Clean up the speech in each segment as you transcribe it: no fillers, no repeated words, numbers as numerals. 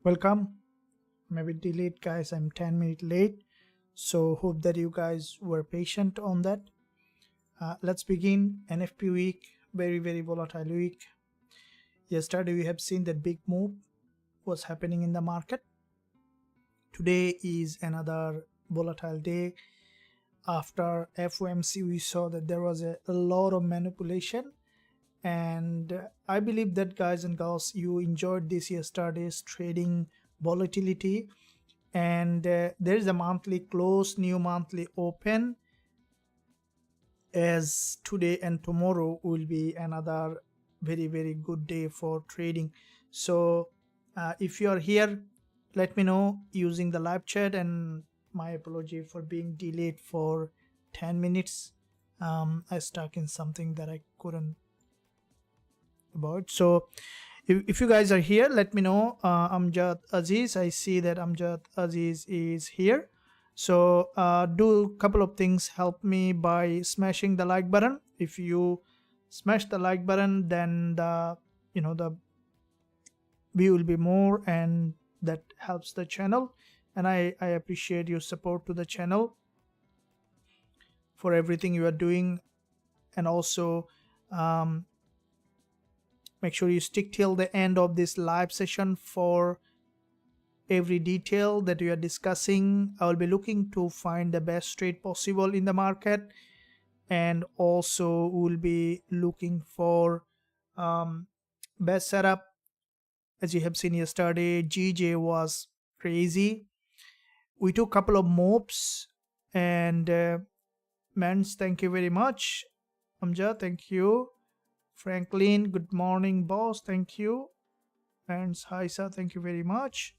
Welcome. I'm a bit delayed, guys. I'm 10 minutes late. So hope that you guys were patient on that. Let's begin. NFP week, very volatile week. Yesterday we have seen that big move was happening in the market. Today is another volatile day. After FOMC, we saw that there was a lot of manipulation. And I believe that, guys and girls, you enjoyed this yesterday's trading volatility. And there is a monthly close, new monthly open, as today and tomorrow will be another very good day for trading. So if you are here, let me know using the live chat, and my apology for being delayed for 10 minutes. I stuck in something that I couldn't about. So if you guys are here, let me know. Amjad Aziz, I see that Amjad Aziz is here. So do a couple of things. Help me by smashing the like button. If you smash the like button, then the view will be more, and that helps the channel. And I appreciate your support to the channel for everything you are doing. And also make sure you stick till the end of this live session for every detail that we are discussing. I will be looking to find the best trade possible in the market, and also we'll be looking for best setup. As you have seen yesterday, GJ was crazy. We took a couple of moves, and Mans, thank you very much. Amjad, thank you. Franklin, good morning, boss. Thank you. And Haisa, thank you very much.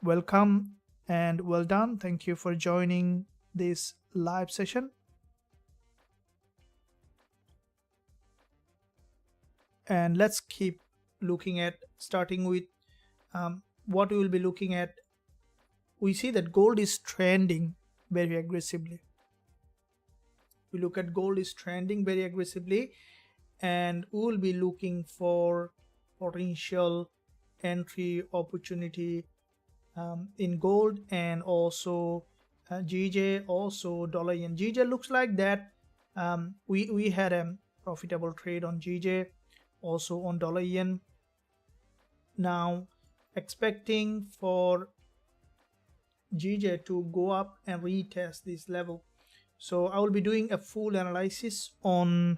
Welcome and well done. Thank you for joining this live session. And let's keep looking at, starting with what we will be looking at. We see that gold is trending very aggressively. We look at gold is trending very aggressively, and we will be looking for potential entry opportunity in gold, and also GJ, also dollar yen. GJ looks like that we had a profitable trade on GJ, also on dollar yen. Now expecting for GJ to go up and retest this level. So I will be doing a full analysis on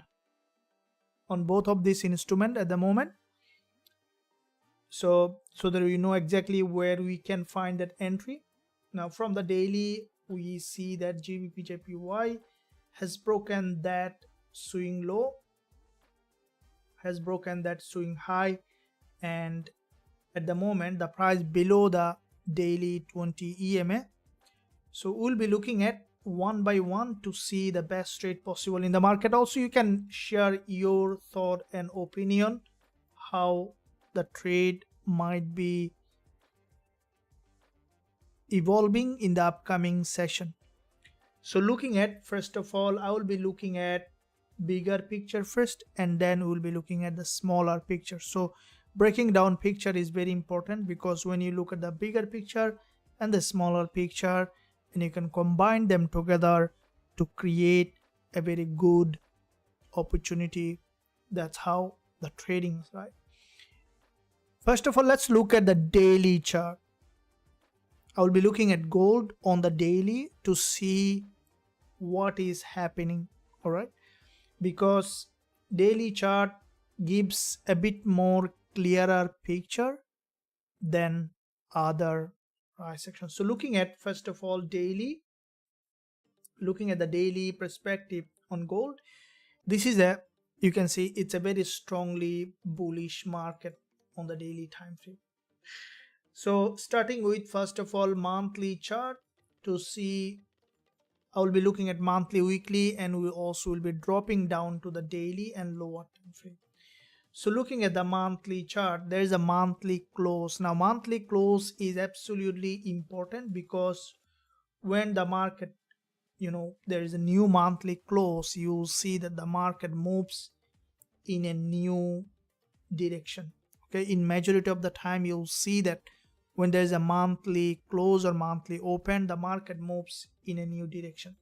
both of these instruments at the moment, so that we know exactly where we can find that entry. Now from the daily, we see that GBPJPY has broken that swing low, has broken that swing high, and at the moment the price below the daily 20 EMA. So we'll be looking at one by one to see the best trade possible in the market. Also, you can share your thought and opinion how the trade might be evolving in the upcoming session. So looking at, first of all, I will be looking at bigger picture first, and then we'll be looking at the smaller picture. So breaking down picture is very important, because when you look at the bigger picture and the smaller picture, and you can combine them together to create a very good opportunity. That's how the trading is, right? First of all, let's look at the daily chart. I will be looking at gold on the daily to see what is happening, all right? Because daily chart gives a bit more clearer picture than other price sections. So looking at, first of all, daily, looking at the daily perspective on gold, this is a, you can see it's a very strongly bullish market on the daily time frame. So starting with, first of all, monthly chart to see, I will be looking at monthly, weekly, and we also will be dropping down to the daily and lower time frame. So looking at the monthly chart, there is a monthly close. Now monthly close is absolutely important, because when the market, there is a new monthly close, you see that the market moves in a new direction. Okay, in majority of the time you'll see that when there's a monthly close or monthly open, the market moves in a new direction.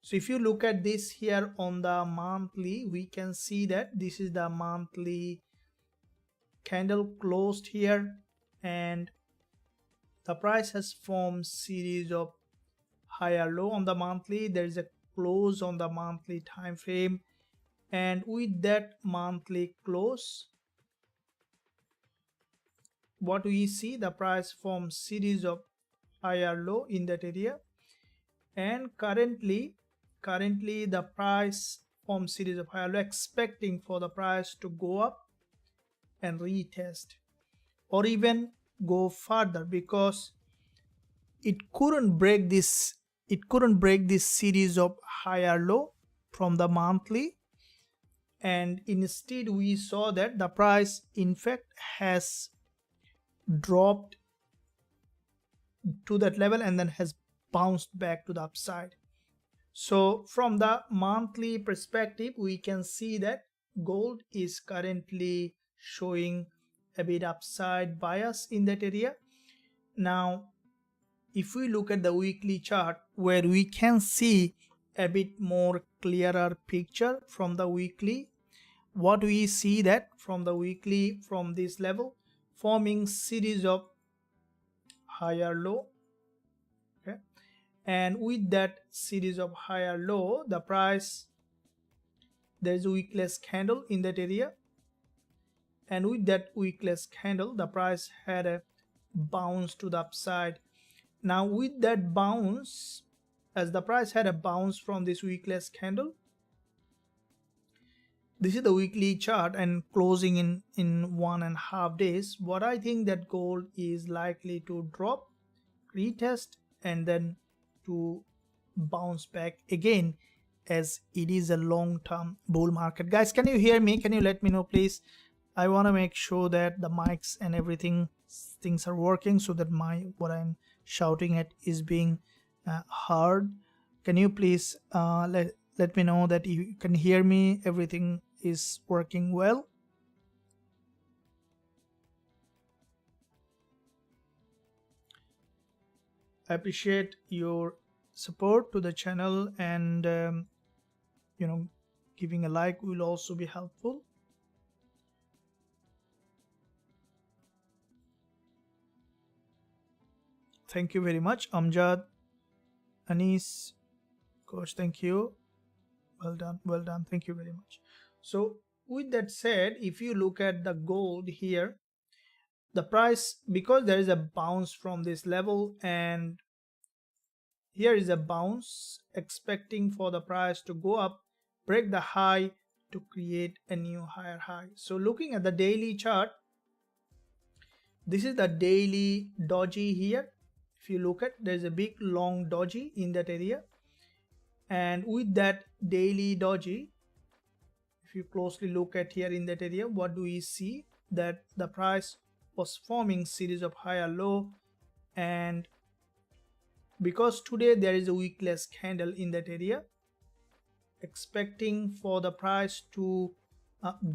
So if you look at this here on the monthly, we can see that this is the monthly candle closed here, and the price has formed series of higher low on the monthly. There is a close on the monthly time frame, and with that monthly close, what we see, the price forms series of higher low in that area, and currently the price forms series of higher low, expecting for the price to go up and retest or even go further, because it couldn't break this series of higher low from the monthly, and instead we saw that the price in fact has dropped to that level and then has bounced back to the upside. So from the monthly perspective, we can see that gold is currently showing a bit upside bias in that area. Now if we look at the weekly chart, where we can see a bit more clearer picture from the weekly, what we see that from the weekly, from this level, forming series of higher low, okay, and with that series of higher low, the price, there is a wickless candle in that area, and with that wickless candle, the price had a bounce to the upside. Now with that bounce, as the price had a bounce from this wickless candle, this is the weekly chart and closing in 1.5 days, what I think that gold is likely to drop, retest, and then to bounce back again, as it is a long-term bull market. Guys, can you hear me? Can you let me know, please? I want to make sure that the mics and everything, things are working, so that what I'm shouting at is being heard. Can you please let me know that you can hear me, everything is working well? I appreciate your support to the channel, and giving a like will also be helpful. Thank you very much, Amjad, Anis, coach, thank you. Well done, thank you very much. So with that said, if you look at the gold here, the price, because there is a bounce from this level, and here is a bounce, expecting for the price to go up, break the high to create a new higher high. So looking at the daily chart, this is the daily doji here. If you look at, there's a big long doji in that area, and with that daily doji, if you closely look at here in that area, what do we see? That the price was forming series of higher low, and because today there is a wickless candle in that area, expecting for the price to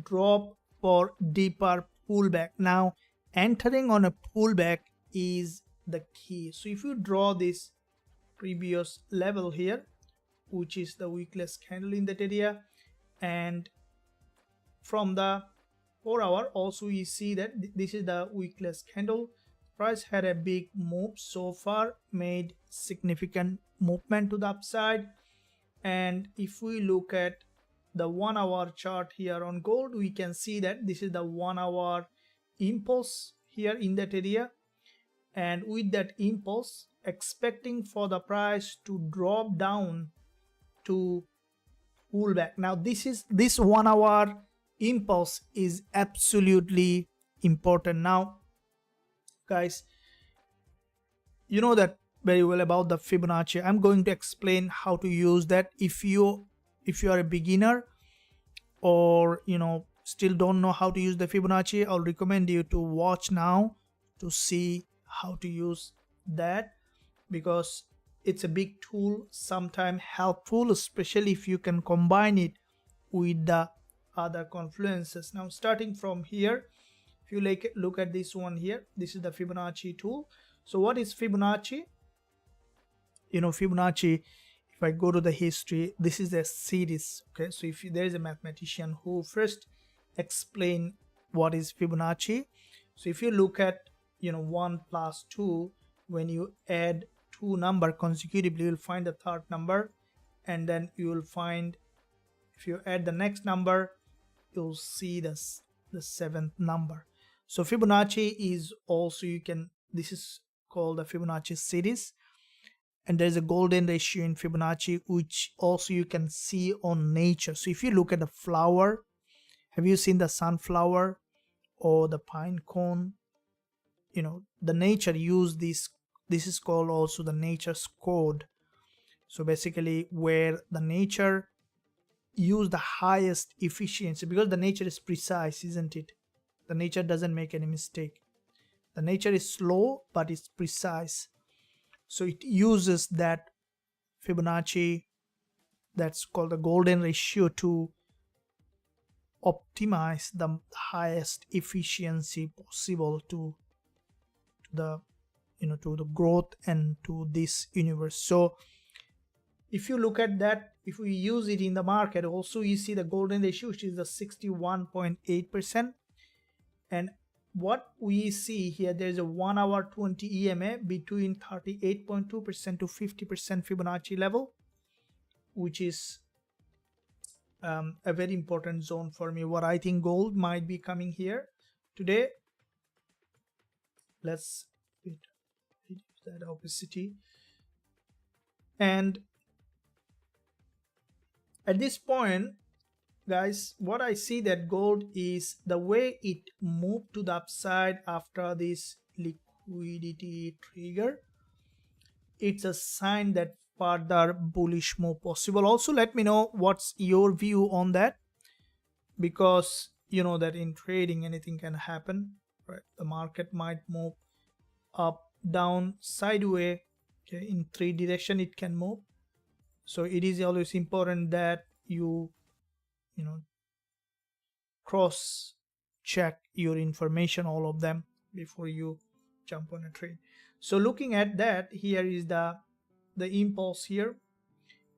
drop for deeper pullback. Now entering on a pullback is the key. So if you draw this previous level here, which is the wickless candle in that area, and from the 4 hour also we see that this is the wickless candle. Price had a big move so far, made significant movement to the upside, and if we look at the 1 hour chart here on gold, we can see that this is the 1 hour impulse here in that area, and with that impulse, expecting for the price to drop down to pull back. Now this 1 hour impulse is absolutely important. Now guys, you know that very well about the Fibonacci. I'm going to explain how to use that. If you are a beginner, or still don't know how to use the Fibonacci, I'll recommend you to watch now to see how to use that, because it's a big tool, sometimes helpful, especially if you can combine it with the other confluences. Now starting from here, if you look at this one here, this is the Fibonacci tool. So what is Fibonacci? Fibonacci, if I go to the history, this is a series. Okay, so if there is a mathematician who first explain what is Fibonacci. So if you look at 1 plus 2, when you add two number consecutively, you'll find the third number, and then you will find, if you add the next number, you'll see the seventh number. So Fibonacci is also, this is called the Fibonacci series, and there's a golden ratio in Fibonacci, which also you can see on nature. So if you look at the flower, have you seen the sunflower or the pine cone? The nature use this is called also the nature's code. So basically where the nature use the highest efficiency, because the nature is precise, isn't it? The nature doesn't make any mistake. The nature is slow, but it's precise. So it uses that Fibonacci, that's called the golden ratio, to optimize the highest efficiency possible to the to the growth and to this universe. So if you look at that, if we use it in the market also, you see the golden ratio, which is the 61.8%. and what we see here, there's a 1 hour 20 EMA between 38.2% to 50% Fibonacci level, which is a very important zone for me. What I think gold might be coming here today. Let's reduce that opacity. And at this point, guys, what I see that gold is the way it moved to the upside after this liquidity trigger. It's a sign that further bullish move possible. Also, let me know what's your view on that, because you know that in trading anything can happen, right? The market might move up, down, sideways. Okay, in three direction it can move. So it is always important that you cross check your information, all of them, before you jump on a trade. So looking at that, here is the impulse here,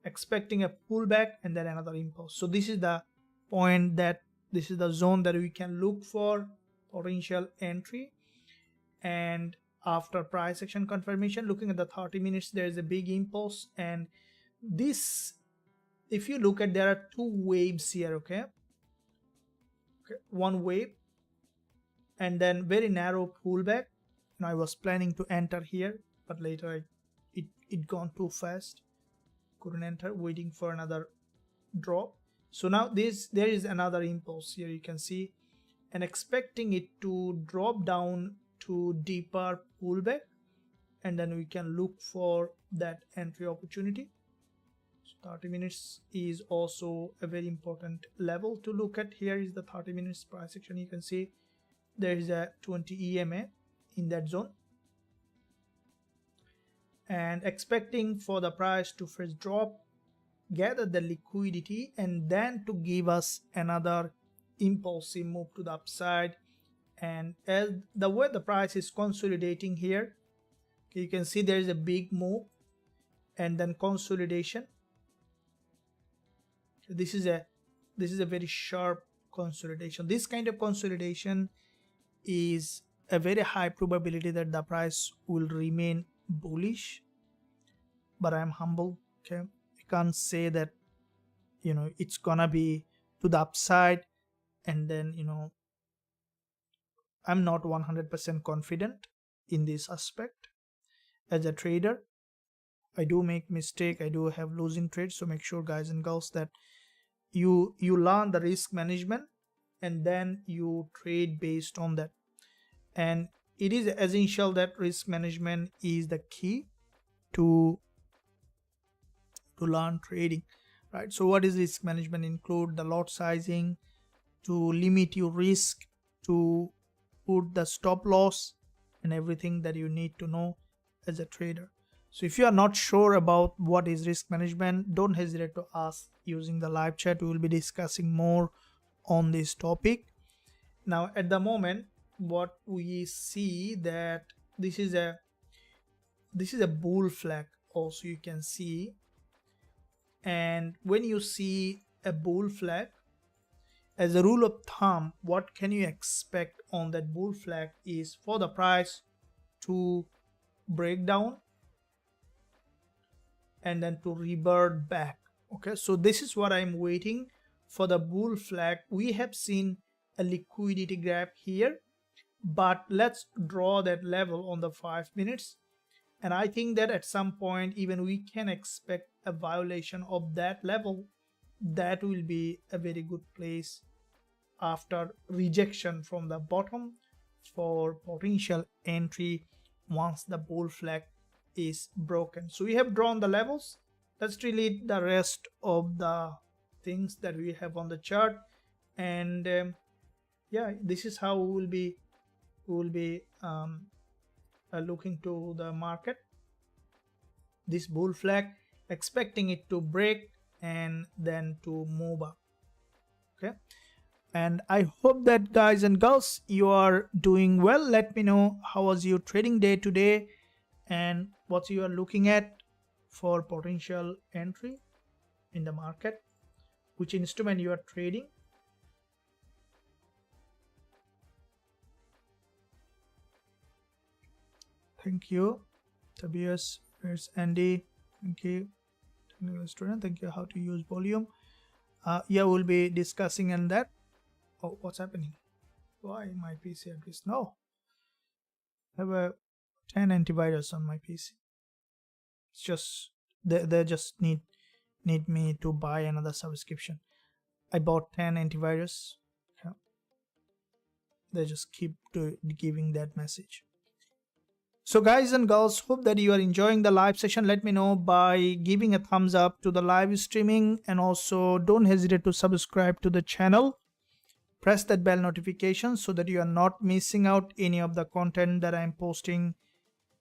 expecting a pullback and then another impulse. So this is the point, that this is the zone that we can look for potential entry. And after price action confirmation, looking at the 30 minutes, there is a big impulse. And this, if you look at, there are two waves here. Okay, one wave and then very narrow pullback. Now I was planning to enter here, but later it gone too fast, couldn't enter, waiting for another drop. So now there is another impulse here, you can see, and expecting it to drop down to deeper pullback, and then we can look for that entry opportunity. So 30 minutes is also a very important level to look at. Here is the 30 minutes price action. You can see there is a 20 EMA in that zone, and expecting for the price to first drop, gather the liquidity, and then to give us another impulsive move to the upside. And as the way the price is consolidating here, you can see there is a big move and then consolidation. This is a very sharp consolidation. This kind of consolidation is a very high probability that the price will remain bullish, but I'm humble. Okay, I can't say that it's gonna be to the upside, and then I'm not 100% confident in this aspect. As a trader, I do make mistake, I do have losing trades. So make sure, guys and girls, that you learn the risk management and then you trade based on that. And it is essential that risk management is the key to learn trading, right? So what is risk management? Include the lot sizing, to limit your risk, to put the stop loss, and everything that you need to know as a trader. So if you are not sure about what is risk management, don't hesitate to ask using the live chat. We will be discussing more on this topic. Now at the moment, what we see that this is a bull flag also, you can see. And when you see a bull flag, as a rule of thumb, what can you expect on that bull flag is for the price to break down and then to revert back. Okay, so this is what I'm waiting for, the bull flag. We have seen a liquidity grab here, but let's draw that level on the 5 minutes, and I think that at some point even we can expect a violation of that level. That will be a very good place after rejection from the bottom for potential entry once the bull flag is broken. So we have drawn the levels. Let's delete the rest of the things that we have on the chart, and yeah, this is how we will be looking to the market. This bull flag, expecting it to break and then to move up. Okay, and I hope that guys and girls, you are doing well. Let me know how was your trading day today and what you are looking at for potential entry in the market, which instrument you are trading. Thank you. Tobias, here's Andy. Thank you. Technical student, thank you. How to use volume. Yeah, we'll be discussing on that. Oh, what's happening? Why my PC at least? No. I have a 10 antivirus on my PC. It's just they just need me to buy another subscription. I bought 10 antivirus. Yeah. They just keep giving that message. So guys and girls, hope that you are enjoying the live session. Let me know by giving a thumbs up to the live streaming, and also don't hesitate to subscribe to the channel. Press that bell notification so that you are not missing out any of the content that I'm posting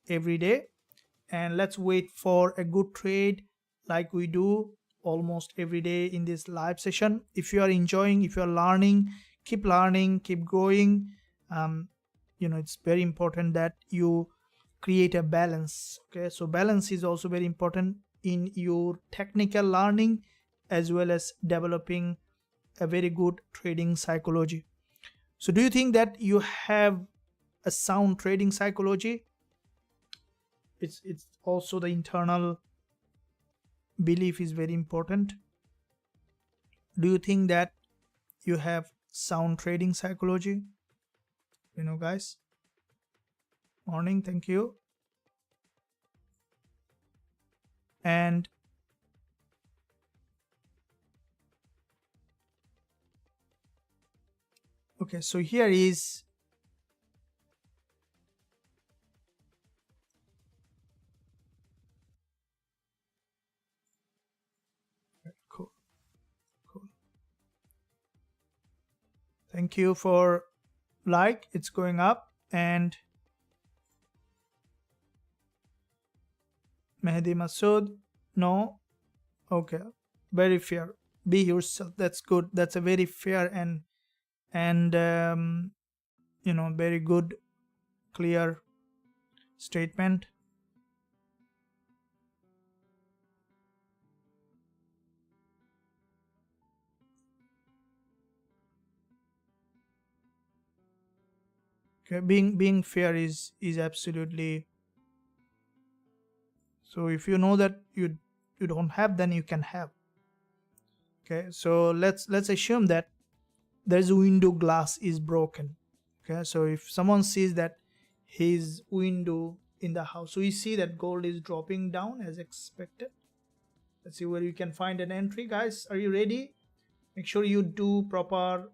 every day. And let's wait for a good trade like we do almost every day in this live session. If you are enjoying, if you are learning, keep growing. It's very important that you create a balance. Okay, so balance is also very important in your technical learning as well as developing a very good trading psychology. So do you think that you have a sound trading psychology? It's also the internal belief is very important. Do you think that you have sound trading psychology? Guys, morning, thank you. And okay, so here is cool. Thank you for like, it's going up. And Mehdi Masood, no. Okay, very fair. Be yourself. That's good. That's a very fair and very good, clear statement. Okay, being fair is absolutely. So if you know that you don't have, then you can have. Okay, so let's assume that there's a window glass is broken. Okay, so if someone sees that his window in the house, so we see that gold is dropping down as expected. Let's see where you can find an entry. Guys, are you ready? Make sure you do proper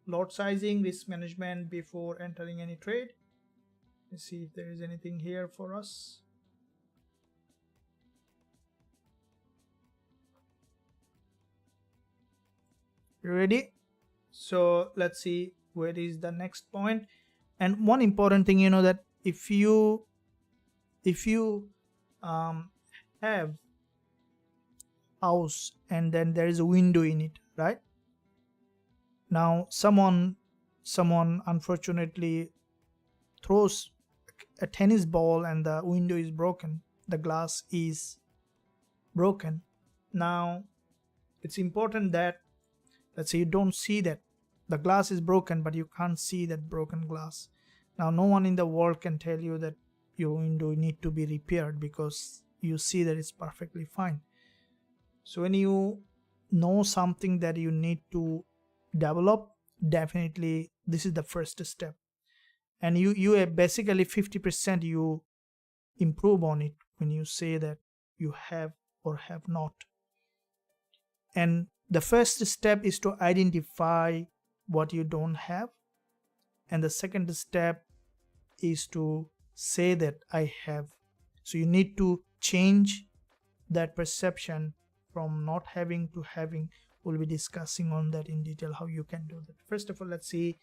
lot sizing, risk management before entering any trade. Let's see if there is anything here for us. You ready? So let's see where is the next point. And one important thing, that if you have house and then there is a window in it, right? Now someone someone unfortunately throws a tennis ball and the window is broken, the glass is broken. Now it's important that, let's say, you don't see that the glass is broken, but you can't see that broken glass. Now no one in the world can tell you that your window need to be repaired because you see that it's perfectly fine. So when you know something that you need to develop, definitely this is the first step, and you are basically 50% you improve on it when you say that you have or have not. And the first step is to identify what you don't have, and the second step is to say that I have. So you need to change that perception from not having to having. We'll be discussing on that in detail, how you can do that. First of all, let's see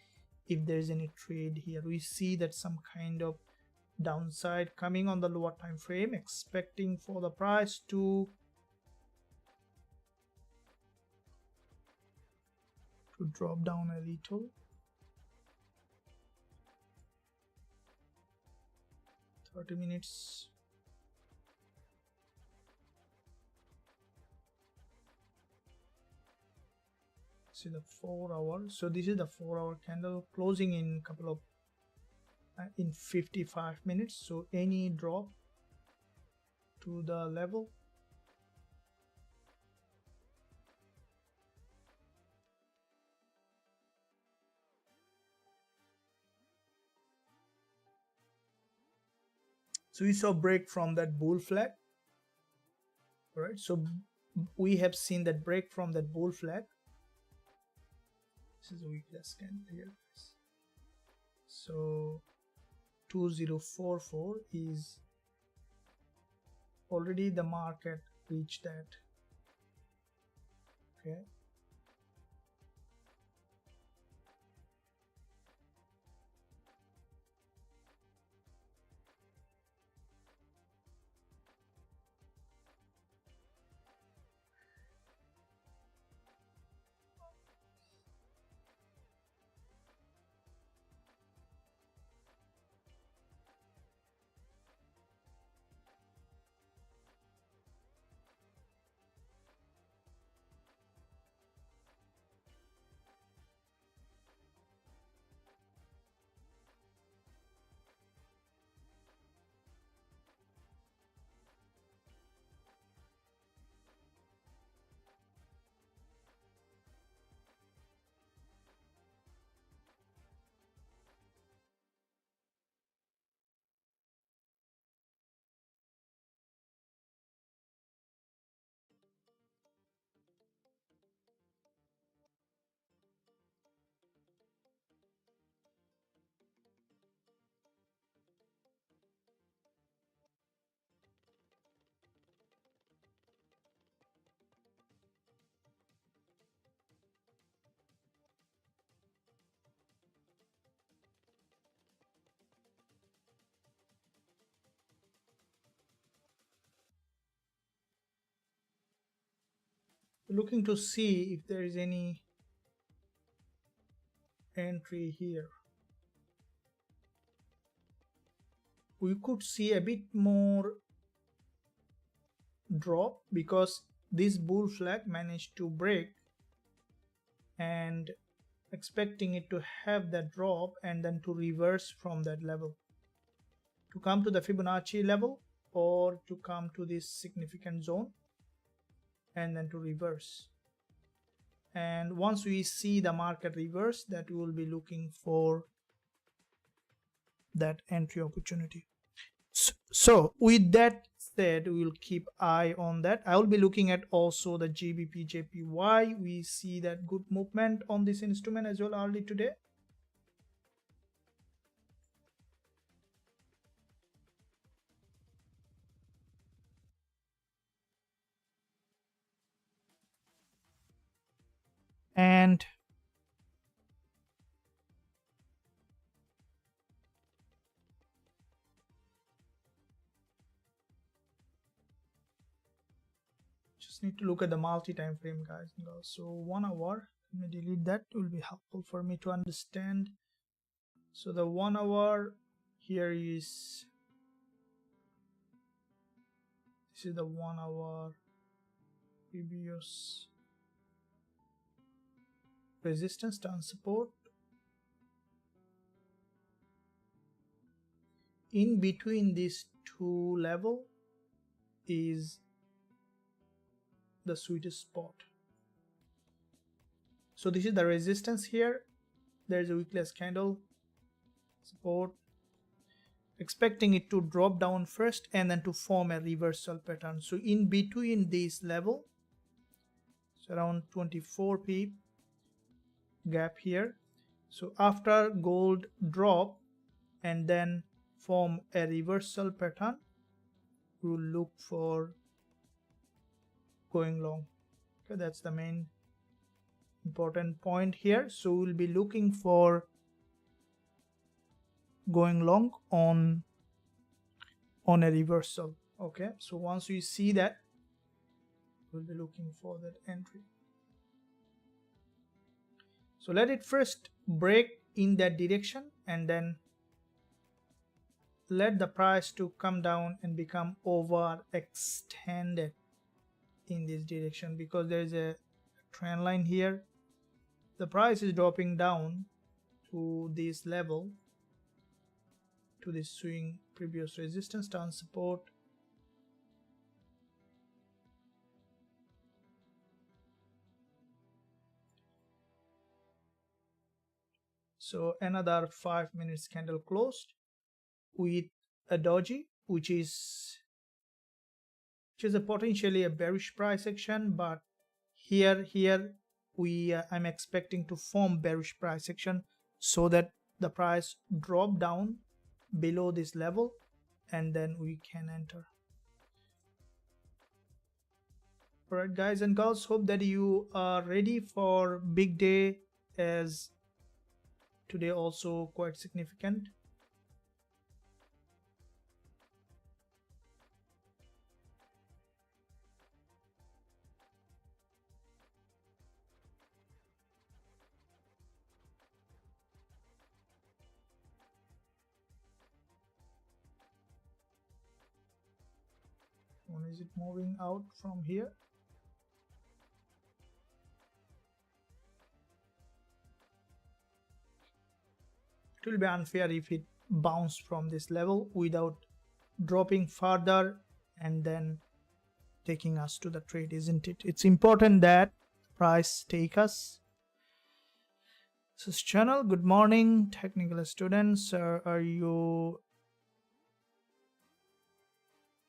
if there's any trade here. We see that some kind of downside coming on the lower time frame, expecting for the price to drop down a little. 30 minutes. See the 4 hour. So this is the 4-hour candle closing in couple of in 55 minutes. So any drop to the level, so we saw break from that bull flag. All right, so we have seen that break from that bull flag. This is a weakness candle here, guys. So 2044 is already the market reached that. Okay, looking to see if there is any entry here. We could see a bit more drop because this bull flag managed to break, and expecting it to have that drop and then to reverse from that level to come to the Fibonacci level or to come to this significant zone and then to reverse. And once we see the market reverse, that we will be looking for that entry opportunity. So with that said, we will keep eye on that. I will be looking at also the Gbpusd. We see that good movement on this instrument as well early today. And just need to look at the multi-time frame, guys. So 1 hour, Let me delete that. It will be helpful for me to understand. So the 1 hour here is, this is the 1 hour previous resistance and support. In between these two levels is the sweetest spot. So this is the resistance here. There is a weekly candle, support, expecting it to drop down first and then to form a reversal pattern. So in between this level, it's around 24 pip gap here. So after gold drop and then form a reversal pattern, we will look for going long. Okay, that's the main important point here. So we'll be looking for going long on a reversal. Okay, so once we see that, we'll be looking for that entry. So let it first break in that direction and then let the price to come down and become overextended in this direction, because there is a trend line here. The price is dropping down to this level, to this swing previous resistance and support. So another 5 minutes candle closed with a doji, which is a potentially a bearish price action, but here I'm expecting to form bearish price action so that the price drop down below this level and then we can enter. Alright guys and girls, hope that you are ready for big day, as today also quite significant. When is it moving out from here? It will be unfair if it bounced from this level without dropping further and then taking us to the trade, isn't it? It's important that price take us. This is channel. Good morning, technical students. Are you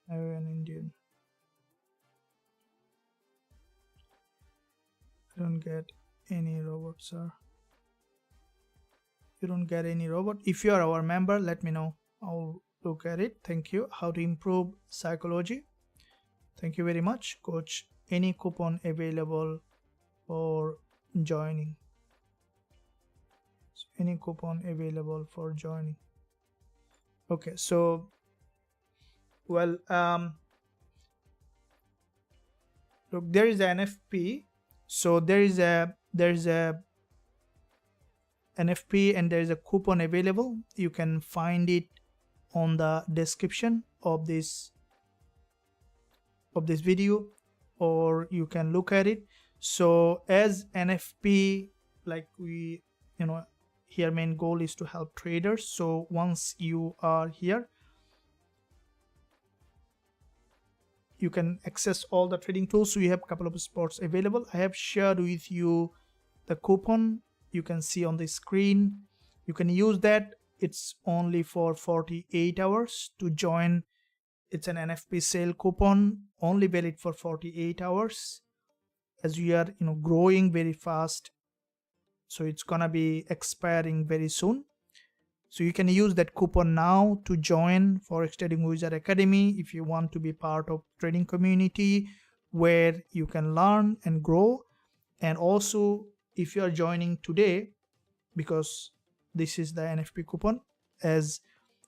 an Indian? I don't get any robot, sir. You don't get any robot. If you are our member, let me know. I'll look at it. Thank you. How to improve psychology. Thank you very much, coach. Any coupon available for joining? So any coupon available for joining? Okay, so well, look, there is an NFP. So there is a NFP and there is a coupon available. You can find it on the description of this video, or you can look at it. So as NFP, like we, here main goal is to help traders. So once you are here, you can access all the trading tools. So you have a couple of spots available. I have shared with you the coupon. You can see on the screen. You can use that. It's only for 48 hours to join. It's an NFP sale coupon, only valid for 48 hours, as we are growing very fast. So it's gonna be expiring very soon. So you can use that coupon now to join Forex Trading Wizard Academy if you want to be part of trading community where you can learn and grow. And also if you are joining today, because this is the NFP coupon, as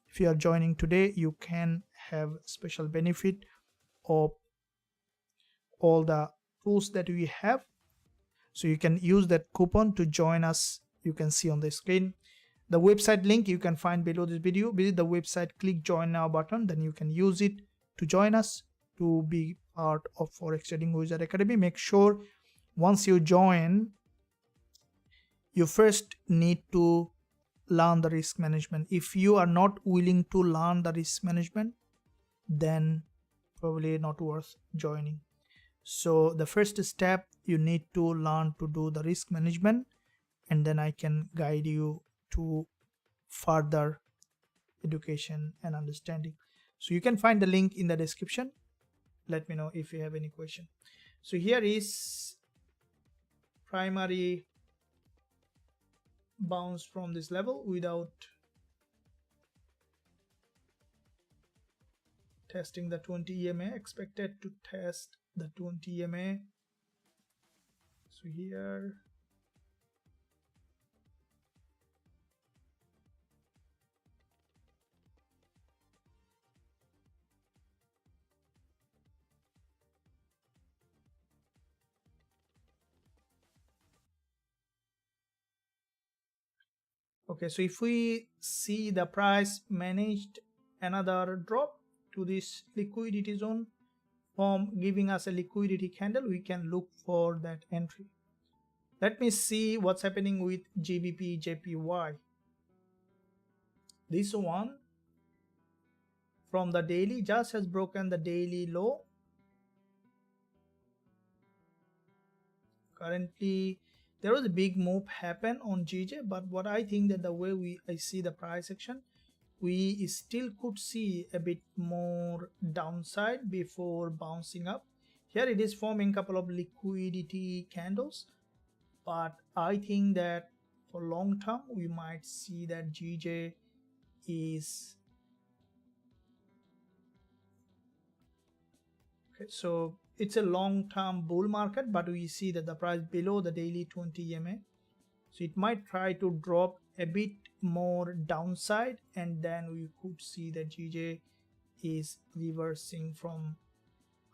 if you are joining today, you can have special benefit of all the tools that we have. So you can use that coupon to join us. You can see on the screen the website link you can find below this video. Visit the website, click join now button, then you can use it to join us to be part of Forex Trading Wizard Academy. Make sure once you join, you first need to learn the risk management. If you are not willing to learn the risk management, then probably not worth joining. So the first step, you need to learn to do the risk management, and then I can guide you to further education and understanding. So you can find the link in the description. Let me know if you have any question. So here is primary bounce from this level without testing the 20 EMA. Expected to test the 20 EMA. So here okay, so if we see the price managed another drop to this liquidity zone from giving us a liquidity candle, we can look for that entry. Let me see what's happening with GBP JPY. This one from the daily just has broken the daily low. Currently there was a big move happen on GJ, but what I think that the way I see the price action, we still could see a bit more downside before bouncing up. Here it is forming a couple of liquidity candles, but I think that for long term we might see that GJ is okay. So it's a long-term bull market, but we see that the price below the daily 20 EMA, so it might try to drop a bit more downside, and then we could see that GJ is reversing from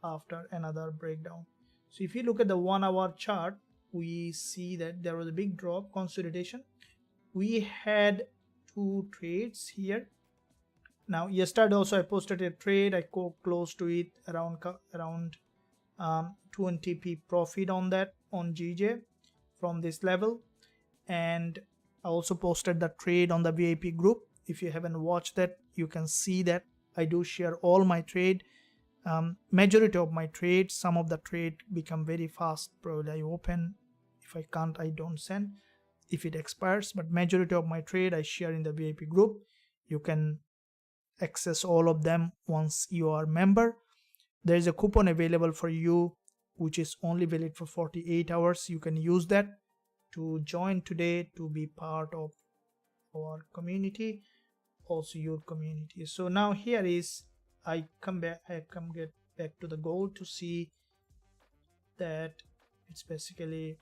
after another breakdown. So if you look at the 1 hour chart, we see that there was a big drop, consolidation. We had two trades here. Now yesterday also I posted a trade. I close to it around 20p profit on that on GJ from this level, and I also posted the trade on the VIP group. If you haven't watched that, you can see that I do share all my trade, majority of my trades. Some of the trade become very fast, probably I open, if I can't I don't send if it expires, but majority of my trade I share in the VIP group. You can access all of them once you are member. There is a coupon available for you which is only valid for 48 hours. You can use that to join today to be part of our community, also your community. So now here is I get back to the gold to see that it's basically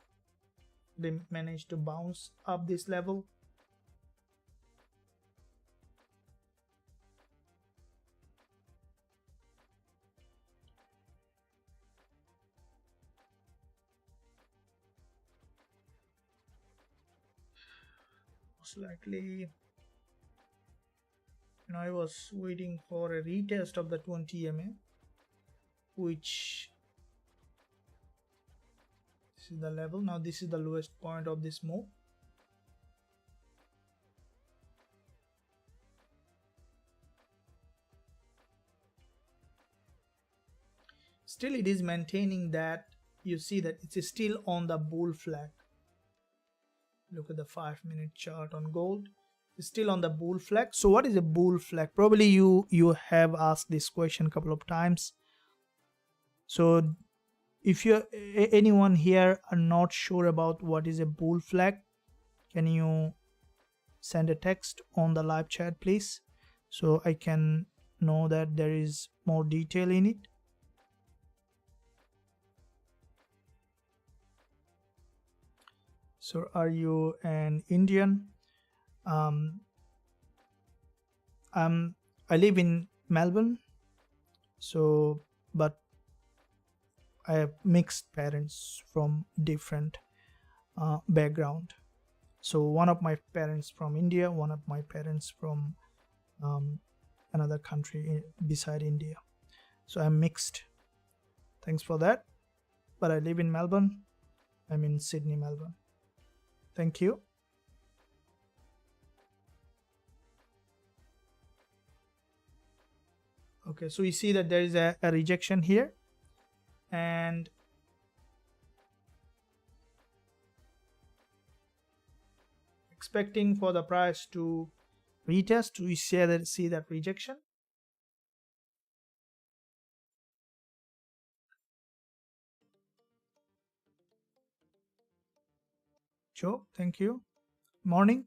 they managed to bounce up this level. Most likely, I was waiting for a retest of the 20 EMA, which this is the level. Now this is the lowest point of this move. Still it is maintaining that. You see that it's still on the bull flag. Look at the 5-minute chart on gold. It's still on the bull flag. So what is a bull flag? Probably you have asked this question a couple of times. So if you anyone here are not sure about what is a bull flag, can you send a text on the live chat please, so I can know that there is more detail in it. So are you an Indian? I live in Melbourne, but I have mixed parents from different background. So one of my parents from India, one of my parents from another country beside India. So I'm mixed. Thanks for that. But I live in Melbourne. I'm in Sydney, Melbourne. Thank you. Okay, so we see that there is a rejection here, and expecting for the price to retest. We see that rejection. Joe, thank you. Morning.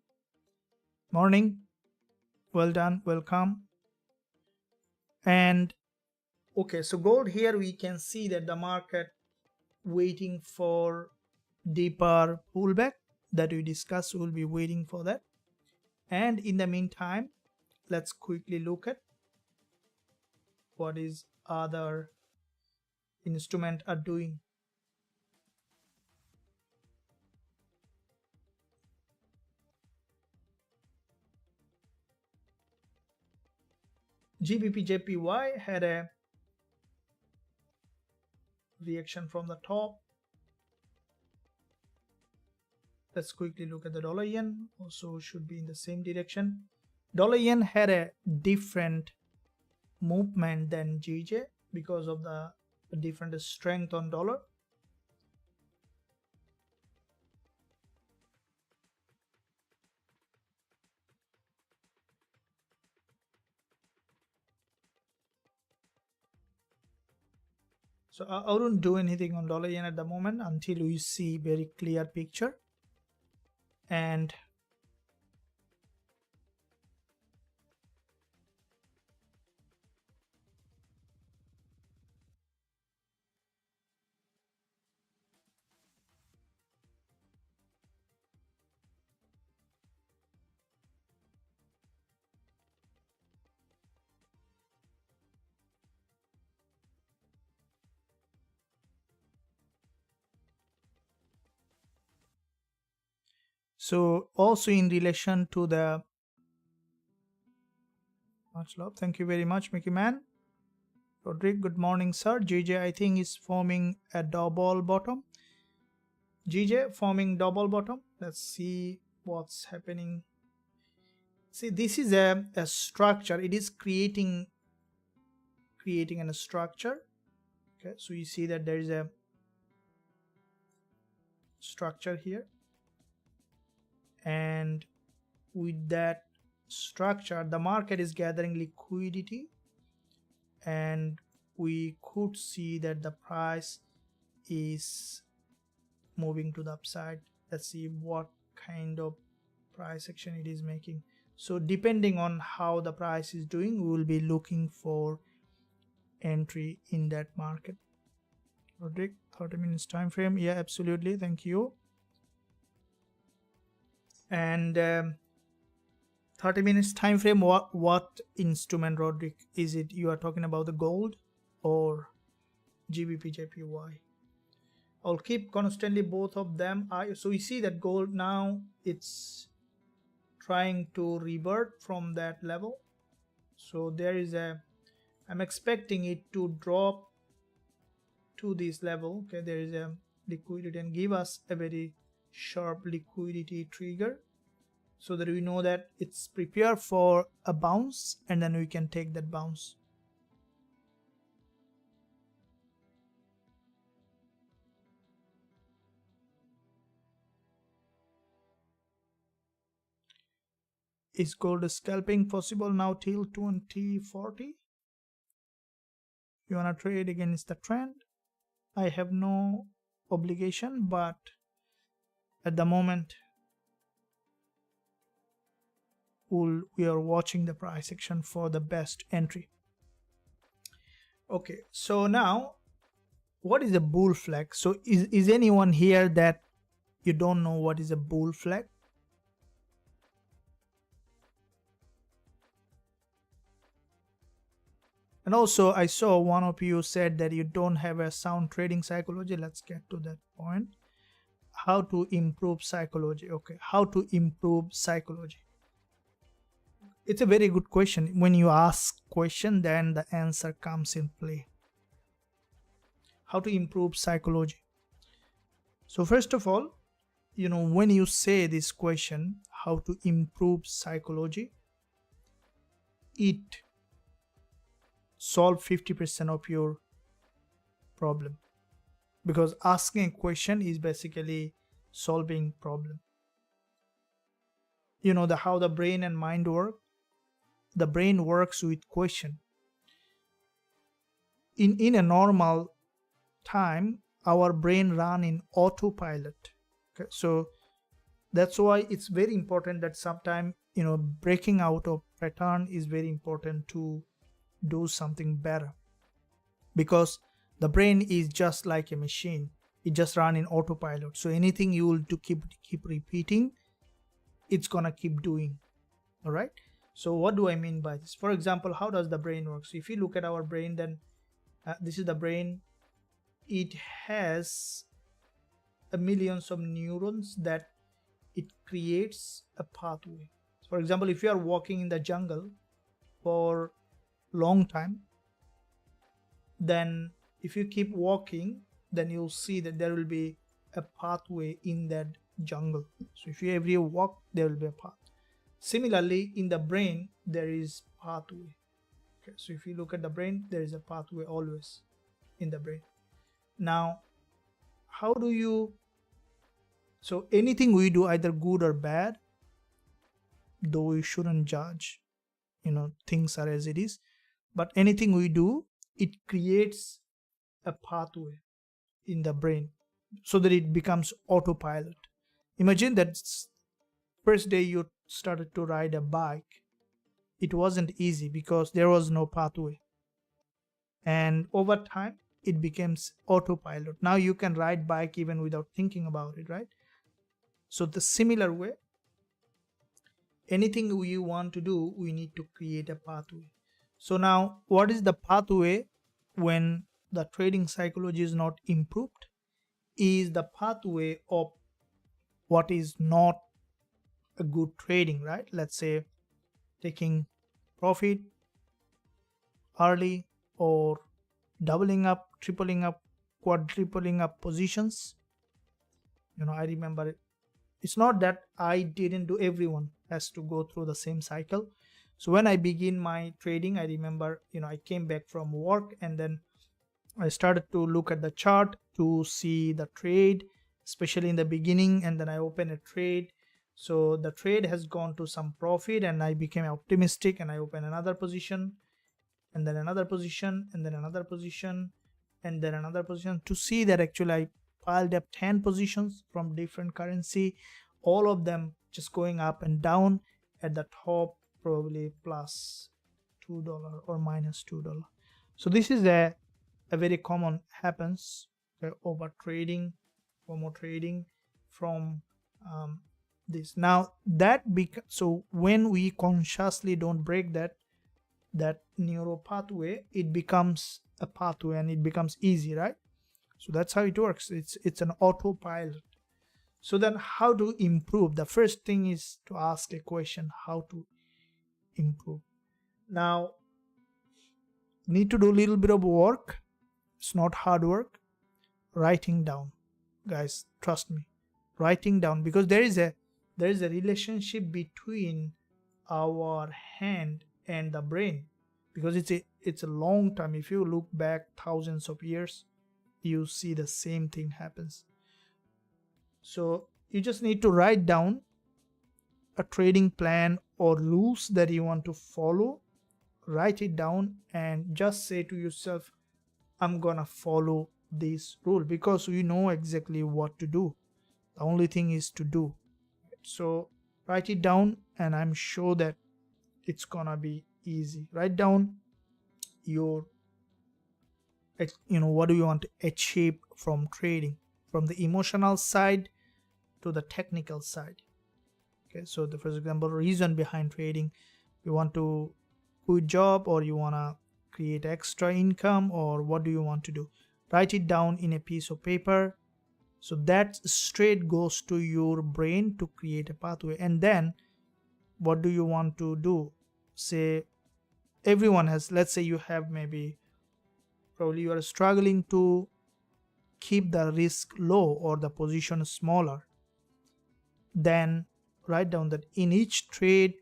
Well done, welcome. And okay, so gold here, we can see that the market waiting for deeper pullback that we discussed. We'll be waiting for that. And in the meantime, let's quickly look at what is other instrument are doing. Gbpusd had a reaction from the top. Let's quickly look at the dollar yen. Also should be in the same direction. Dollar yen had a different movement than GJ because of the different strength on dollar. So I wouldn't do anything on dollar yen at the moment until we see very clear picture. And so also in relation to the much love, thank you very much, Mickey Man. Roderick, good morning, sir. GJ, I think, is forming a double bottom. GJ forming double bottom. Let's see what's happening. See, this is a structure. It is creating a structure. Okay, so you see that there is a structure here, and with that structure the market is gathering liquidity, and we could see that the price is moving to the upside. Let's see what kind of price action it is making. So depending on how the price is doing, we will be looking for entry in that market. Roderick, 30 minutes time frame. Yeah, absolutely, thank you. And 30 minutes time frame, what instrument, Roderick? Is it you are talking about the gold or Gbpusd? I'll keep constantly both of them. So we see that gold now it's trying to revert from that level. So there is I'm expecting it to drop to this level. Okay, there is a liquidity and give us a very sharp liquidity trigger, so that we know that it's prepared for a bounce, and then we can take that bounce. Is gold scalping possible now till 2040? You wanna trade against the trend? I have no obligation, but at the moment we are watching the price action for the best entry. Okay, so now what is a bull flag? So is anyone here that you don't know what is a bull flag? And also I saw one of you said that you don't have a sound trading psychology. Let's get to that point. how to improve psychology. Okay, how to improve psychology. It's a very good question. When you ask question, then the answer comes in play. How to improve psychology. So first of all, when you say this question, how to improve psychology, it solve 50% of your problem, because asking a question is basically solving problem. How the brain and mind work. The brain works with question. In a normal time, our brain run in autopilot. Okay, so that's why it's very important that sometime breaking out of pattern is very important to do something better, because the brain is just like a machine. It just run in autopilot. So anything you will do, keep repeating, it's gonna keep doing. All right, so what do I mean by this? For example, how does the brain work? So if you look at our brain, then this is the brain. It has millions of neurons that it creates a pathway. For example, if you are walking in the jungle for long time, then if you keep walking, then you'll see that there will be a pathway in that jungle. So if you every walk, there will be a path. Similarly, in the brain, there is pathway. Okay, so if you look at the brain, there is a pathway always in the brain. Now, how do you, so anything we do, either good or bad, though we shouldn't judge, things are as it is, but anything we do, it creates a pathway in the brain so that it becomes autopilot. Imagine that first day you started to ride a bike, it wasn't easy because there was no pathway, and over time it becomes autopilot. Now you can ride bike even without thinking about it, right? So the similar way, anything we want to do, we need to create a pathway. So now, what is the pathway when the trading psychology is not improved? Is the pathway of what is not a good trading, right? Let's say taking profit early, or doubling up, tripling up, quadrupling up positions. I remember it's not that I didn't do, everyone has to go through the same cycle. So when I begin my trading, I remember I came back from work, and then I started to look at the chart to see the trade, especially in the beginning, and then I opened a trade. So the trade has gone to some profit, and I became optimistic, and I opened another position, and then another position, and then another position, and then another position, to see that actually I piled up 10 positions from different currency, all of them just going up and down. At the top, probably plus $2 or minus $2. So this is a very common happens, over trading, FOMO trading from this. Now that so when we consciously don't break that neural pathway, it becomes a pathway and it becomes easy, right? So that's how it works. It's an autopilot. So then how to improve? The first thing is to ask a question, how to improve. Now, need to do a little bit of work. It's not hard work. Writing down, guys, trust me, writing down, because there is a relationship between our hand and the brain, because it's a long time. If you look back thousands of years, you see the same thing happens. So you just need to write down a trading plan or rules that you want to follow. Write it down and just say to yourself, I'm gonna follow this rule, because you know exactly what to do. The only thing is to do. So write it down, and I'm sure that it's gonna be easy. Write down your what do you want to achieve from trading, from the emotional side to the technical side. Okay, so for example, reason behind trading, you want to quit job, or you want to create extra income, or what do you want to do? Write it down in a piece of paper, So that straight goes to your brain to create a pathway. And then what do you want to do? Say everyone has, let's say you have maybe, probably you are struggling to keep the risk low or the position smaller. Then write down that in each trade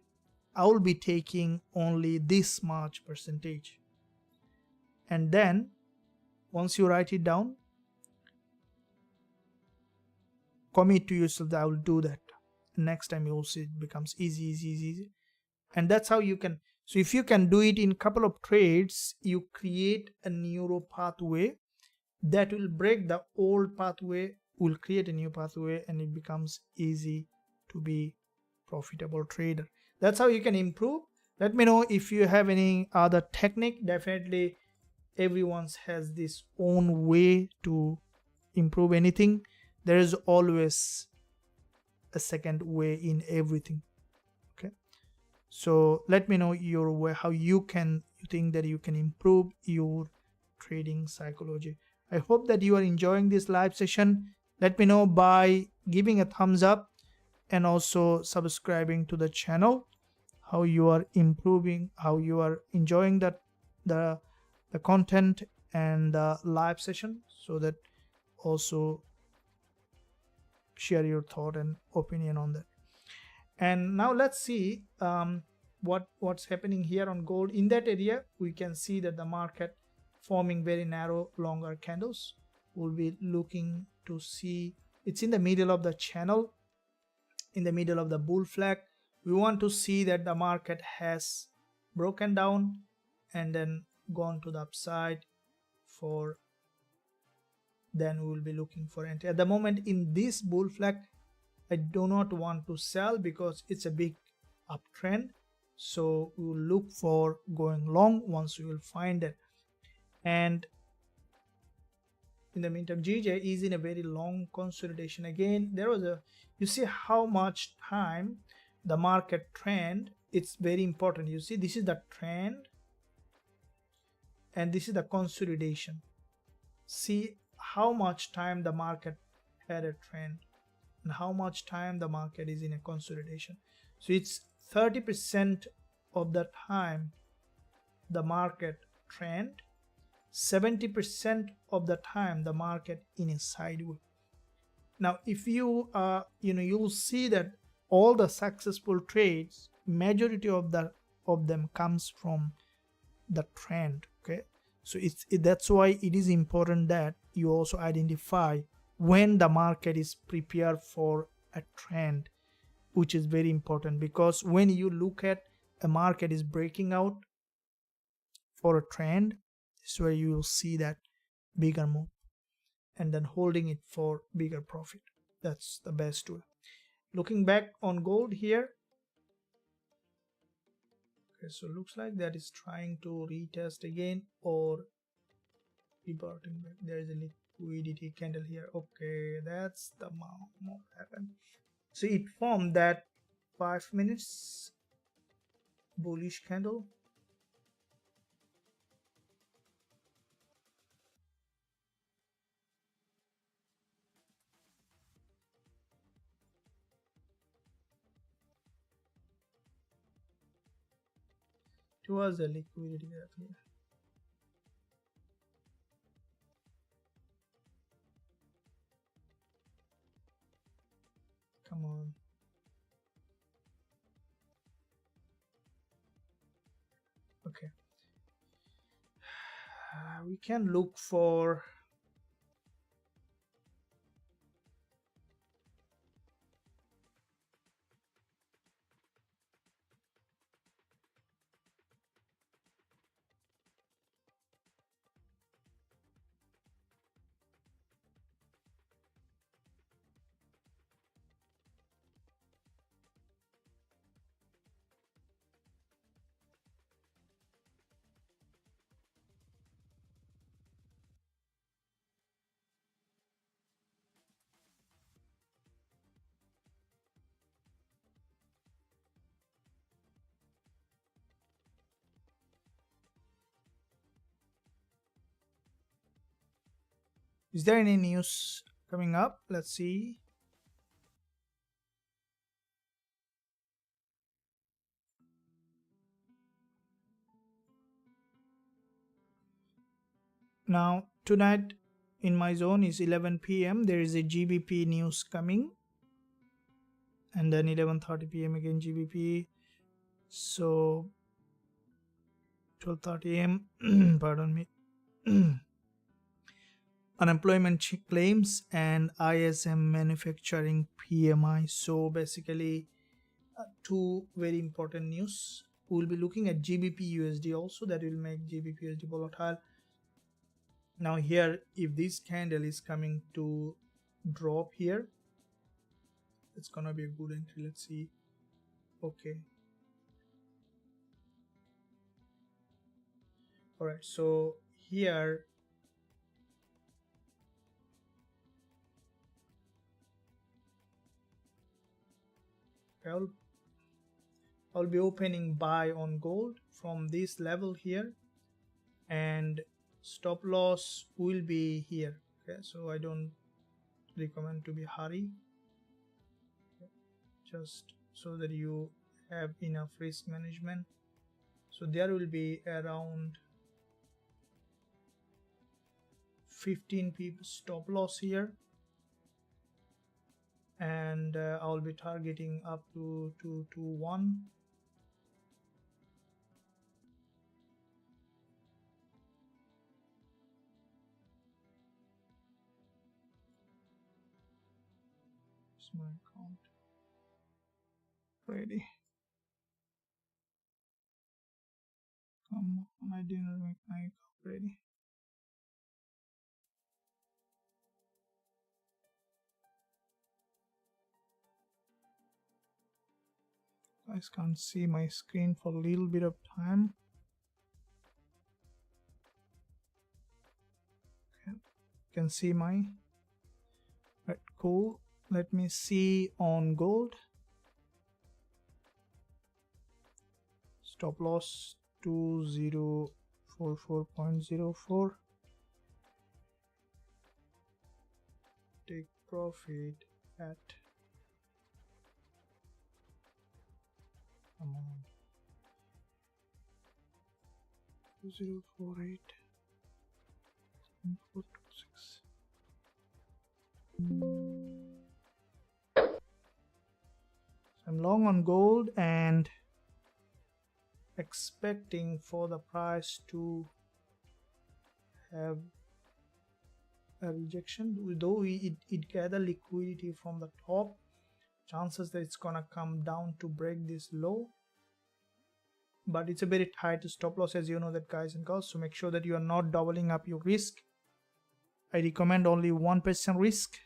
I will be taking only this much percentage. And then once you write it down, commit to yourself that I will do that. Next time you will see it becomes easy. And that's how you can. So if you can do it in couple of trades, you create a neural pathway that will break the old pathway, will create a new pathway, and it becomes easy to be profitable trader. That's how you can improve. Let me know if you have any other technique. Definitely everyone's has this own way to improve anything. There is always a second way in everything. Okay, so let me know your way, how you think that you can improve your trading psychology. I hope that you are enjoying this live session. Let me know by giving a thumbs up and also subscribing to the channel, how you are improving, how you are enjoying the content and the live session, so that also share your thought and opinion on that. And now let's see what's happening here on gold. In that area we can see that the market forming very narrow longer candles. We'll be looking to see it's in the middle of the channel, in the middle of the bull flag. We want to see that the market has broken down and then gone to the upside, for then we will be looking for entry. At the moment in this bull flag I do not want to sell because it's a big uptrend, so we will look for going long once we will find it. And in the meantime GJ is in a very long consolidation. Again, there was a, you see how much time the market trend, it's very important. You see this is the trend and this is the consolidation. See how much time the market had a trend and how much time the market is in a consolidation. So it's 30% of the time the market trend, 70% of the time the market in a sideways. Now if you you'll see that all the successful trades, majority of them comes from the trend. Okay, so that's why it is important that you also identify when the market is prepared for a trend, which is very important, because when you look at a market is breaking out for a trend, this is where you will see that bigger move and then holding it for bigger profit. That's the best way. Looking back on gold here, okay, so looks like that is trying to retest again or reverting back. There is a liquidity candle here. Okay, that's the more happened. So it formed that 5 minutes bullish candle. It was a liquidity gap here. Come on. Okay. We can look for is there any news coming up. Let's see. Now tonight in my zone is 11 p.m. There is a GBP news coming, and then 11:30 p.m. again GBP. So 12:30 a.m. pardon me. Unemployment claims and ISM manufacturing PMI. So basically two very important news. We'll be looking at GBP USD also, that will make GBP USD volatile. Now here, if this candle is coming to drop here, it's gonna be a good entry. Let's see. Okay, all right, so here I'll be opening buy on gold from this level here, and stop loss will be here. Okay, so I don't recommend to be hurry, just so that you have enough risk management. So there will be around 15 pip stop loss here, and I'll be targeting up to 221. It's my account ready. Come on, I didn't make my account ready. Guys can't see my screen for a little bit of time. Okay, you can see my right, cool. Let me see on gold. Stop loss 2044.04. Take profit at, come on, 2048. 426. I'm long on gold and expecting for the price to have a rejection. Though it gather liquidity from the top, chances that it's gonna come down to break this low, but it's a very tight stop loss, as you know that, guys and girls. So make sure that you are not doubling up your risk. I recommend only 1% risk.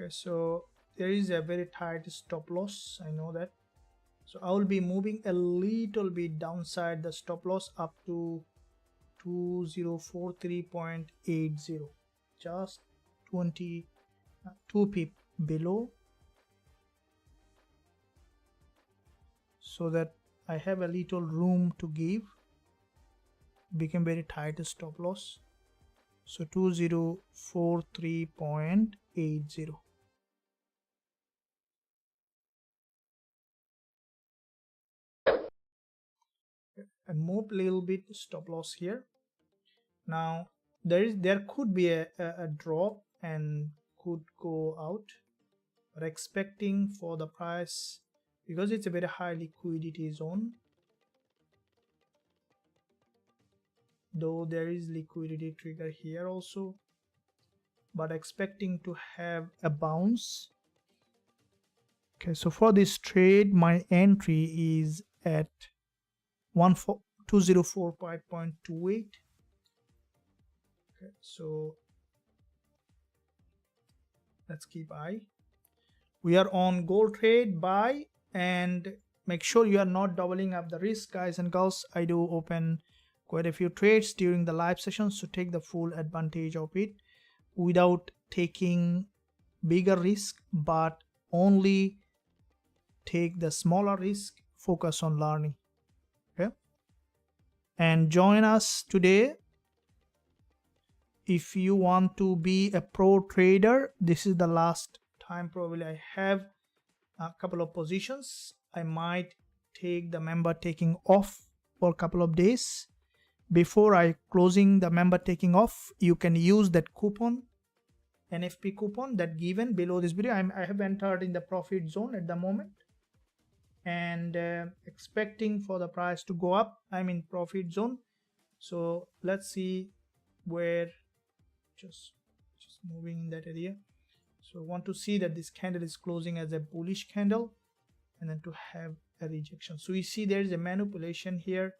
Okay, so there is a very tight stop loss, I know that. So I will be moving a little bit downside the stop loss up to 2043.80, just 22 pip below, so that I have a little room to give. Became very tight stop loss, so 2043.80. And move a little bit stop loss here. Now there could be a drop and could go out, but expecting for the price, because it's a very high liquidity zone, though there is liquidity trigger here also, but expecting to have a bounce. Okay, so for this trade my entry is at 2045.28. Okay, so let's keep eye. We are on gold trade buy, and make sure you are not doubling up the risk, guys and girls. I do open quite a few trades during the live sessions, so take the full advantage of it without taking bigger risk, but only take the smaller risk, focus on learning. Okay, and join us today if you want to be a pro trader. This is the last time probably I have a couple of positions. I might take the member taking off for a couple of days. Before I closing the member taking off, you can use that coupon, NFP coupon that given below this video. I have entered in the profit zone at the moment, and expecting for the price to go up. I'm in profit zone, so let's see where, just moving in that area. So I want to see that this candle is closing as a bullish candle, and then to have a rejection. So you see there is a manipulation here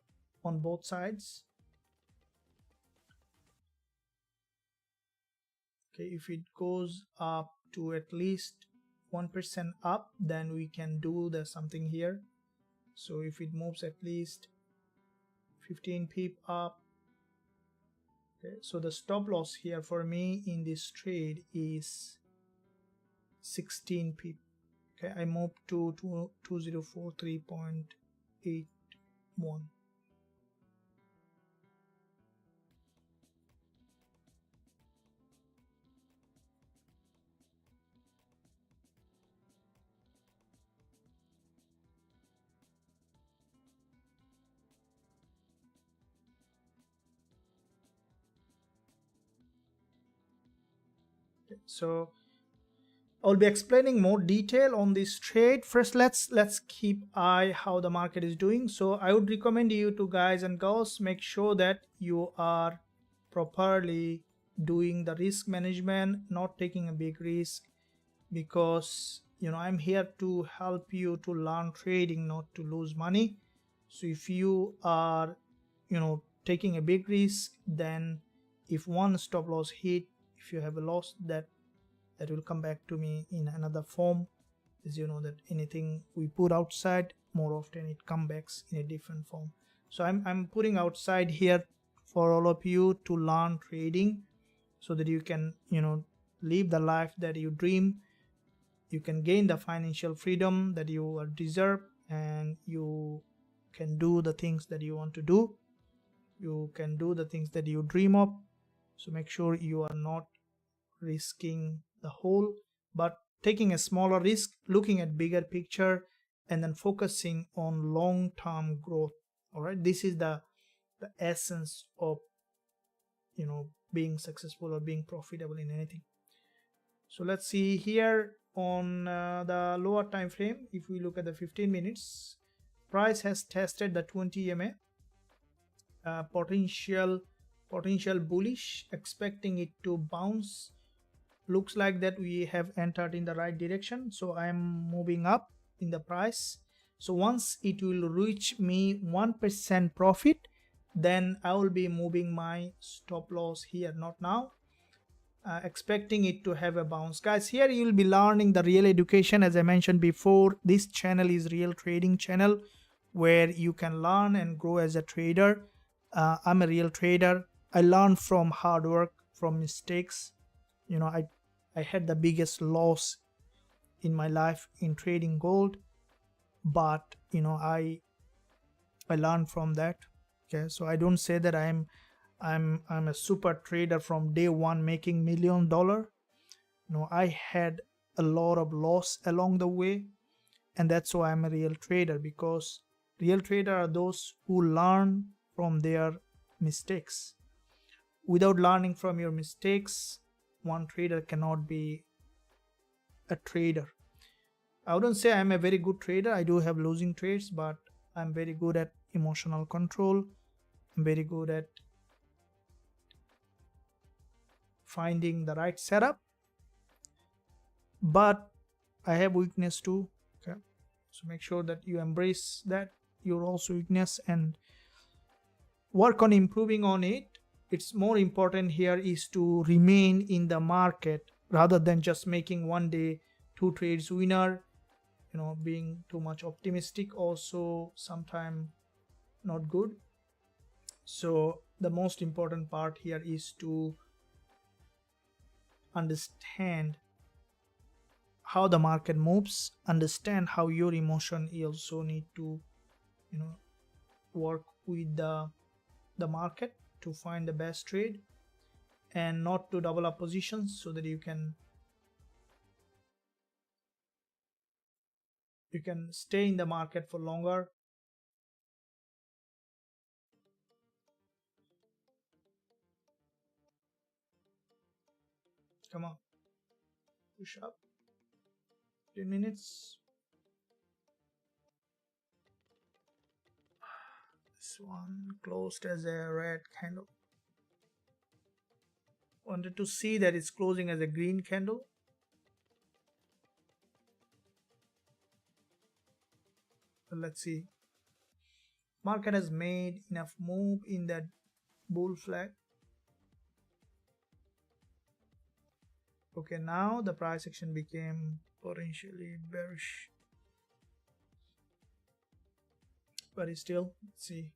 on both sides. Okay, if it goes up to at least 1% up, then we can do the something here. So if it moves at least 15 pip up, okay, so the stop loss here for me in this trade is 16 pip. Okay, I moved to 2043.81. So I'll be explaining more detail on this trade. First, let's keep eye how the market is doing. So I would recommend you to, guys and girls, make sure that you are properly doing the risk management, not taking a big risk, because I'm here to help you to learn trading, not to lose money. So if you are taking a big risk, then if one stop loss hit, if you have a loss, that will come back to me in another form. As you know that anything we put outside, more often it comes back in a different form. So I'm putting outside here for all of you to learn trading, so that you can live the life that you dream. You can gain the financial freedom that you deserve, and you can do the things that you want to do. You can do the things that you dream of. So make sure you are not risking the whole, but taking a smaller risk, looking at bigger picture, and then focusing on long-term growth. All right, this is the essence of being successful or being profitable in anything. So let's see here on the lower time frame. If we look at the 15 minutes, price has tested the 20 EMA, potential bullish, expecting it to bounce. Looks like that we have entered in the right direction, so I am moving up in the price. So once it will reach me 1% profit, then I will be moving my stop loss here, not now. Expecting it to have a bounce. Guys, here you will be learning the real education. As I mentioned before, this channel is real trading channel where you can learn and grow as a trader. I'm a real trader. I learn from hard work, from mistakes. I had the biggest loss in my life in trading gold, but I learned from that. Okay, so I don't say that I'm a super trader from day one making $1 million. I had a lot of loss along the way, and that's why I'm a real trader, because real trader are those who learn from their mistakes. Without learning from your mistakes, one trader cannot be a trader. I wouldn't say I'm a very good trader. I do have losing trades, but I'm very good at emotional control. I'm very good at finding the right setup, but I have weakness too. Okay, so make sure that you embrace that, your also weakness, and work on improving on it. It's more important here is to remain in the market rather than just making one day 2 trades winner. Being too much optimistic also sometimes not good. So the most important part here is to understand how the market moves, understand how your emotion. You also need to work with the market to find the best trade and not to double up positions, so that you can stay in the market for longer. Come on, push up. 10 minutes. This one closed as a red candle. Wanted to see that it's closing as a green candle. So let's see. Market has made enough move in that bull flag. Okay, now the price action became potentially bearish, but it's still, let's see.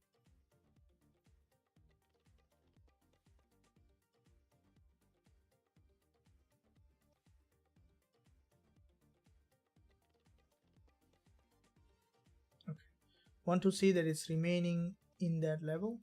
Okay, want to see that it's remaining in that level.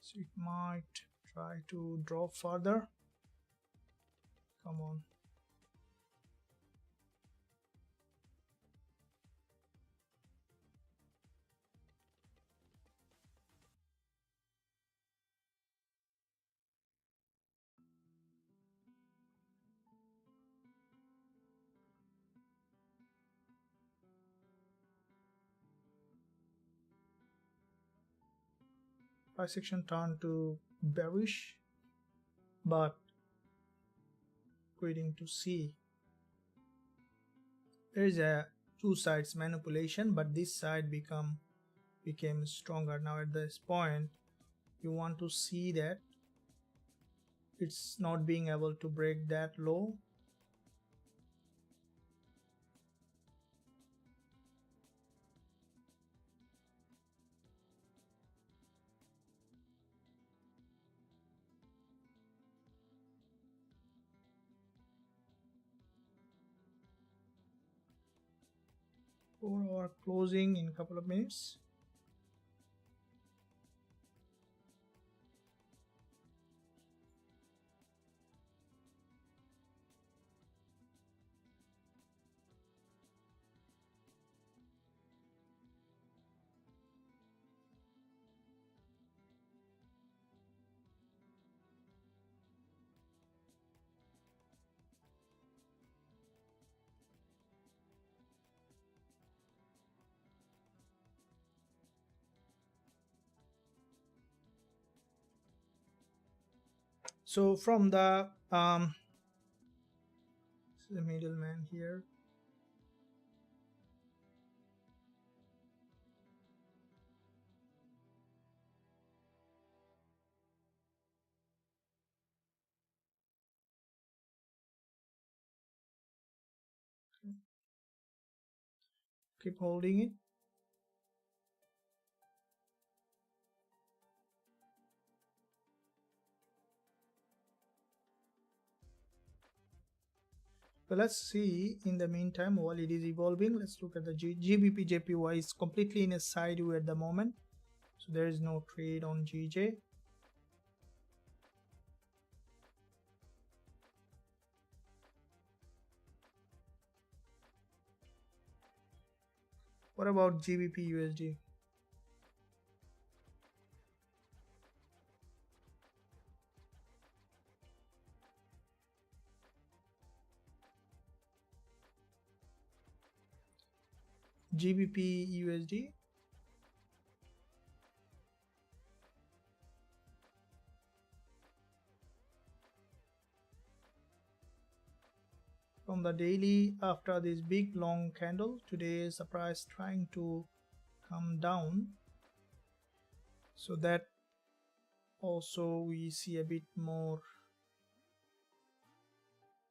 So it might try to drop further. Come on. Price action turned to bearish, but waiting to see. There is a two sides manipulation, but this side became stronger. Now at this point you want to see that it's not being able to break that low. For our closing in a couple of minutes. So from the middleman here, keep holding it. So let's see in the meantime while it is evolving. Let's look at the GBP JPY is completely in a sideway at the moment, so there is no trade on GJ. What about Gbpusd? Gbpusd. From the daily, after this big long candle, today is the price trying to come down, so that also we see a bit more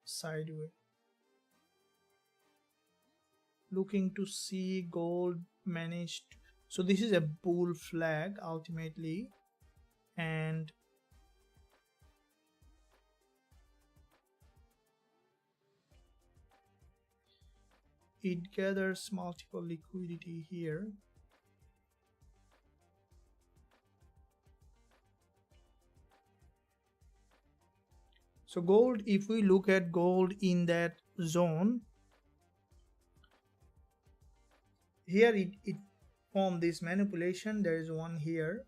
sideways. Looking to see gold managed, so this is a bull flag ultimately, and it gathers multiple liquidity here. So gold, if we look at gold in that zone, here it formed this manipulation. There is one here,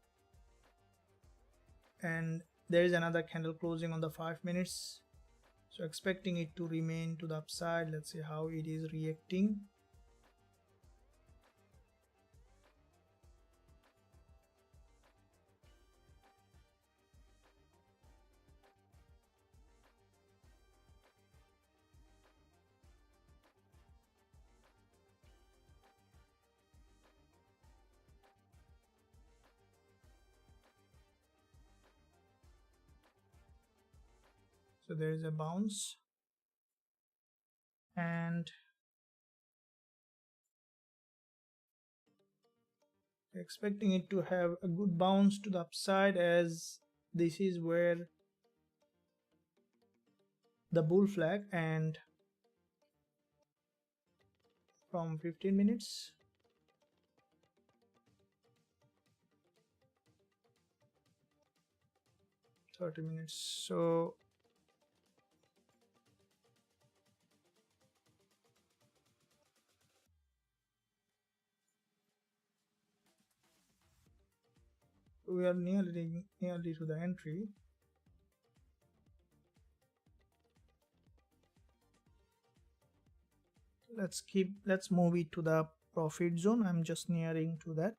and there is another candle closing on the 5 minutes, so expecting it to remain to the upside. Let's see how it is reacting. So there is a bounce, and expecting it to have a good bounce to the upside, as this is where the bull flag, and from 15 minutes, $30. So we are nearly to the entry. Let's move it to the profit zone. I'm just nearing to that.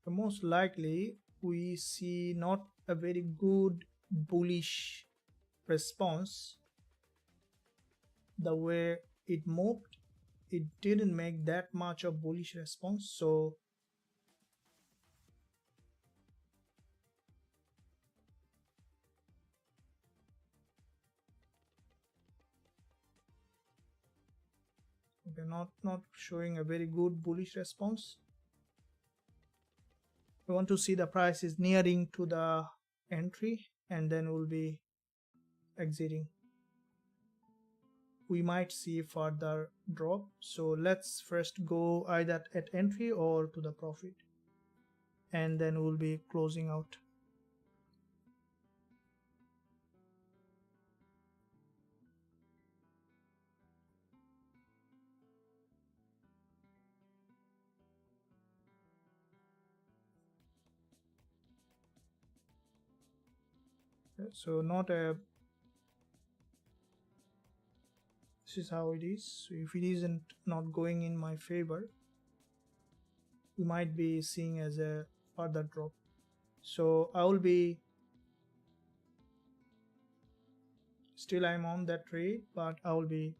So most likely we see not a very good bullish response. The way it moved, it didn't make that much of bullish response, so we're not showing a very good bullish response. We want to see the price is nearing to the entry, and then we'll be exiting. We might see further drop, so let's first go either at entry or to the profit, and then we'll be closing out. So this is how it is. So if it isn't not going in my favor, we might be seeing as a further drop. So I will be still, I'm on that trade, but I will be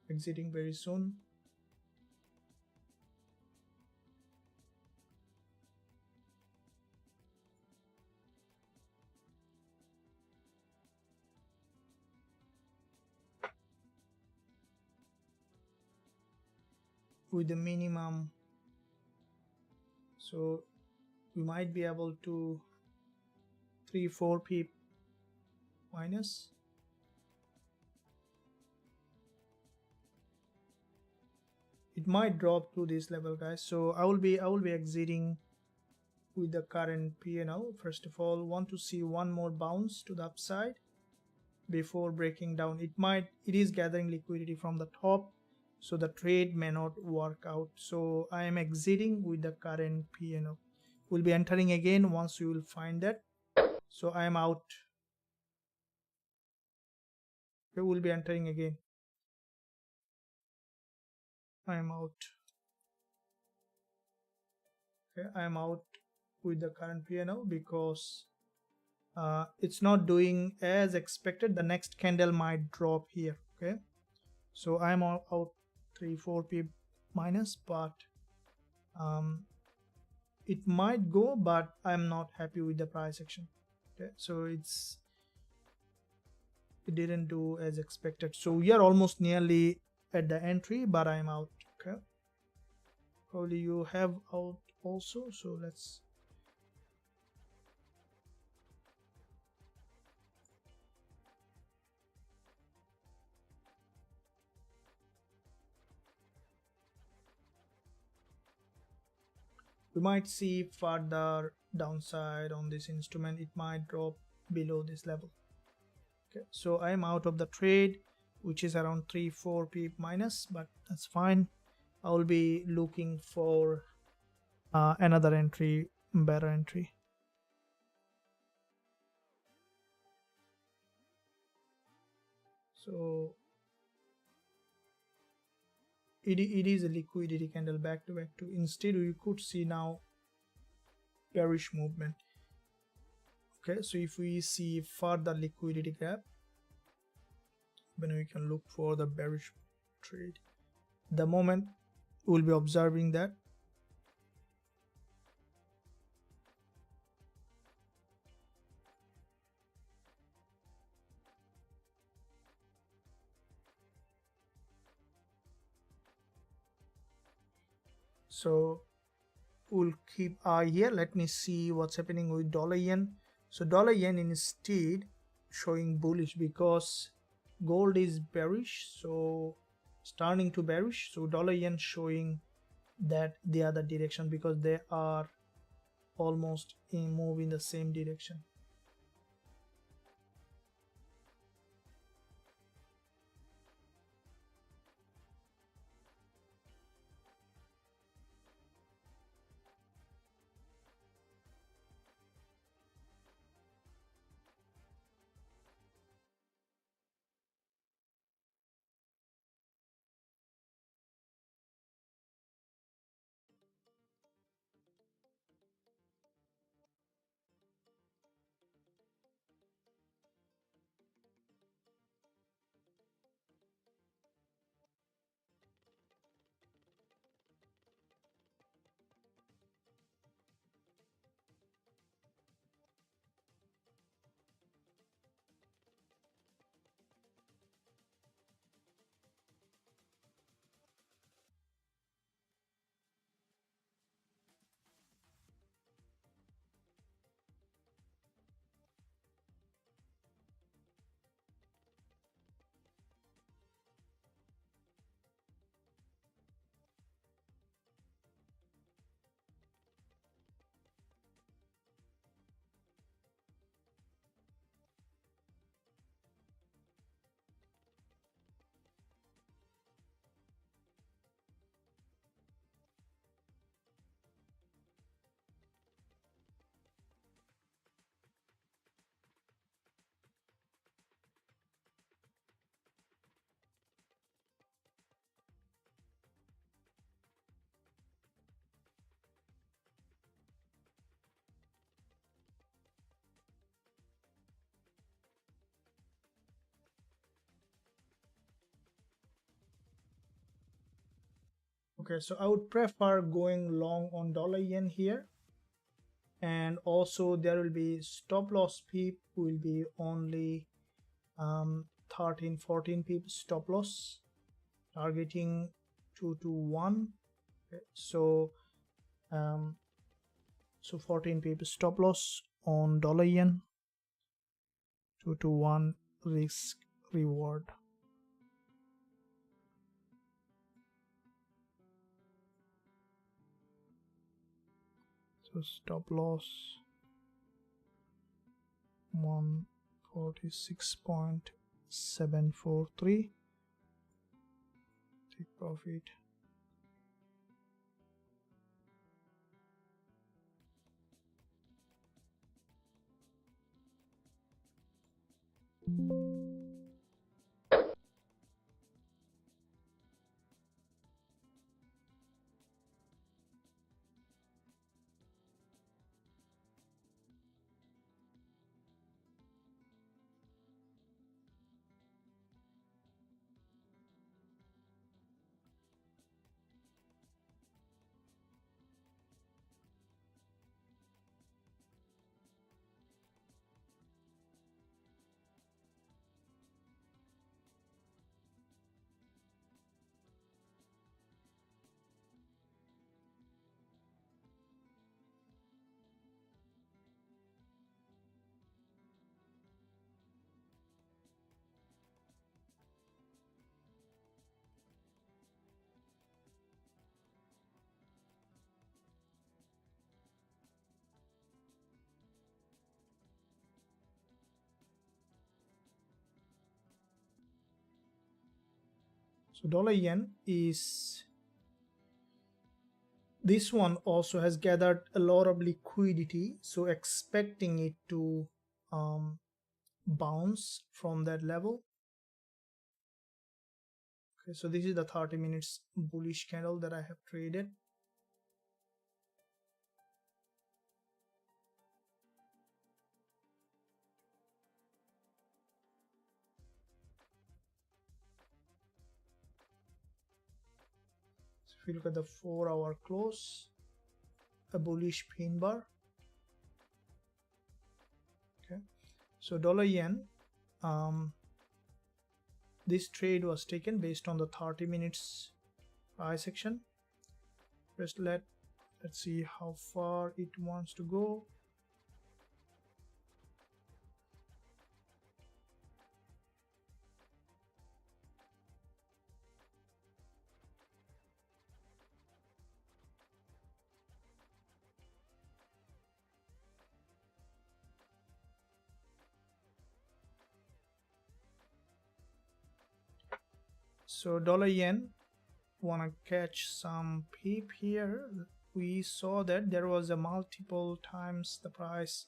exiting very soon. with the minimum, so we might be able to 3-4 pip minus. It might drop to this level, guys, so I will be exiting with the current P&L. First of all, want to see one more bounce to the upside before breaking down. It is gathering liquidity from the top, so the trade may not work out, so I am exiting with the current P&L. We'll be entering again once we will find that. So I am out. We will be entering again. I am out. Okay, I am out with the current P&L because it's not doing as expected. The next candle might drop here. Okay, so I am out 3-4 pip minus, but it might go, but I'm not happy with the price action. Okay, so it didn't do as expected, so we are almost nearly at the entry, but I'm out. Okay, probably you have out also, so let's we might see further downside on this instrument. It might drop below this level. Okay, so I'm out of the trade, which is around 3-4 pip minus, but that's fine. I will be looking for another entry, better entry. So it is a liquidity candle back to back to. Instead, we could see now bearish movement. Okay, so if we see further liquidity gap, then we can look for the bearish trade. The moment we'll be observing that. So we'll keep eye here. Let me see what's happening with dollar yen. So dollar yen instead showing bullish because gold is bearish, so starting to bearish. So dollar yen showing that the other direction because they are almost in move in the same direction. Okay, so I would prefer going long on dollar yen here, and also there will be stop loss peep will be only 13-14 pip stop loss, targeting 2 to 1 Okay, so 14 pip stop loss on dollar yen, 2 to 1 risk reward. So stop loss 146.743. Take profit. So dollar yen is, this one also has gathered a lot of liquidity, so expecting it to bounce from that level. Okay, so this is the 30 minutes bullish candle that I have traded. So if you look at the 4-hour close, a bullish pin bar. Okay, so dollar yen, this trade was taken based on the 30 minutes price action. First let's see how far it wants to go. So dollar yen wanna catch some peep here. We saw that there was a multiple times the price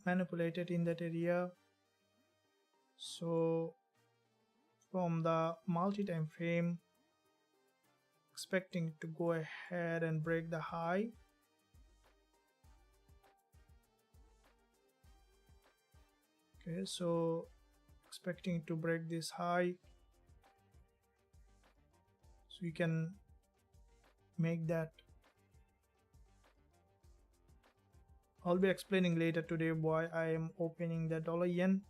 manipulated in that area. So from the multi-time frame, expecting to go ahead and break the high. Okay, so expecting to break this high, so you can make that. I'll be explaining later today why I am opening the dollar yen.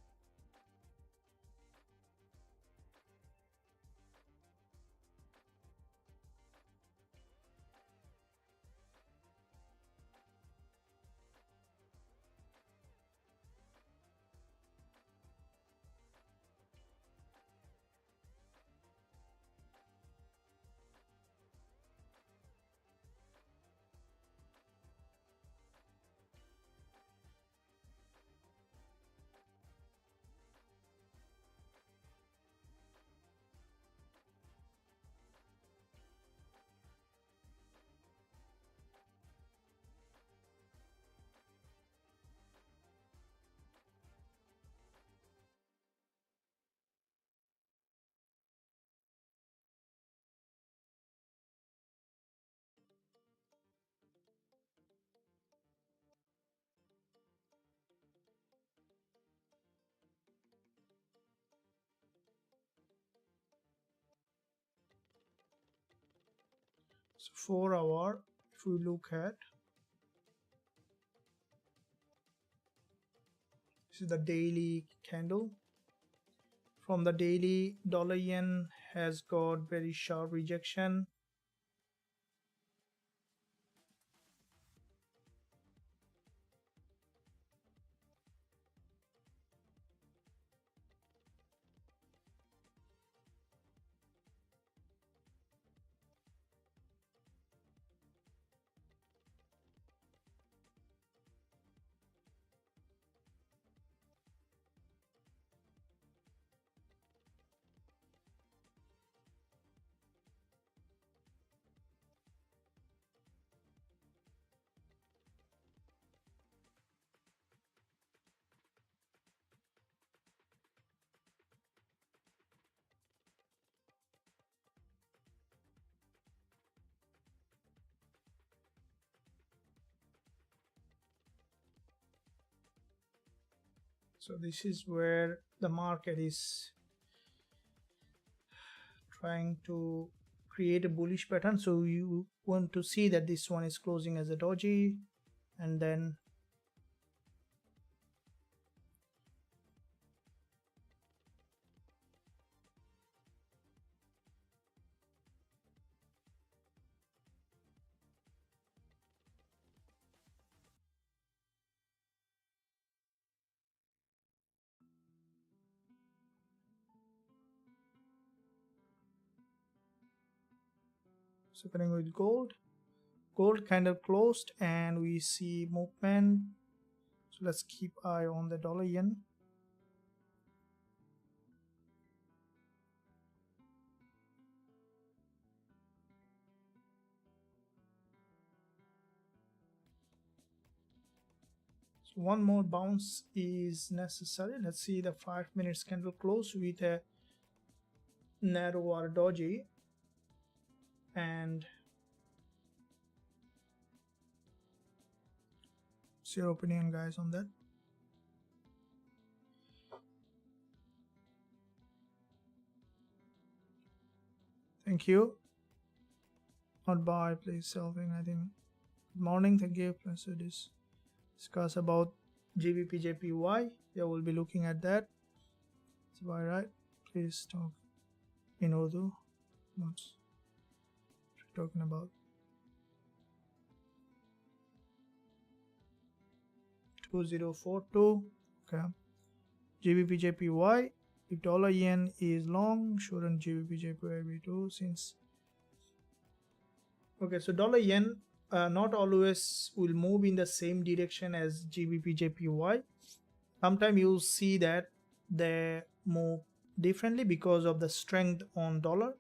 So 4-hour, if we look at, this is the daily candle. From the daily, dollar yen has got very sharp rejection. So this is where the market is trying to create a bullish pattern. So you want to see that this one is closing as a doji, and then so connecting with gold. Gold kind of closed and we see movement. So let's keep eye on the dollar yen. So one more bounce is necessary. Let's see the 5 minutes candle close with a narrower doji, and what's your opinion, guys, on that? Thank you. Not buy, please selling. I think. Good morning. Thank you. Let's do this. Discuss about Gbpusd. Yeah, we'll be looking at that. It's buy, right? Please talk in Urdu. What's talking about? 2042. Okay. Gbpusd. If dollar yen is long, shouldn't Gbpusd be too? Since okay, so dollar yen not always will move in the same direction as Gbpusd. Sometimes you'll see that they move differently because of the strength on dollar.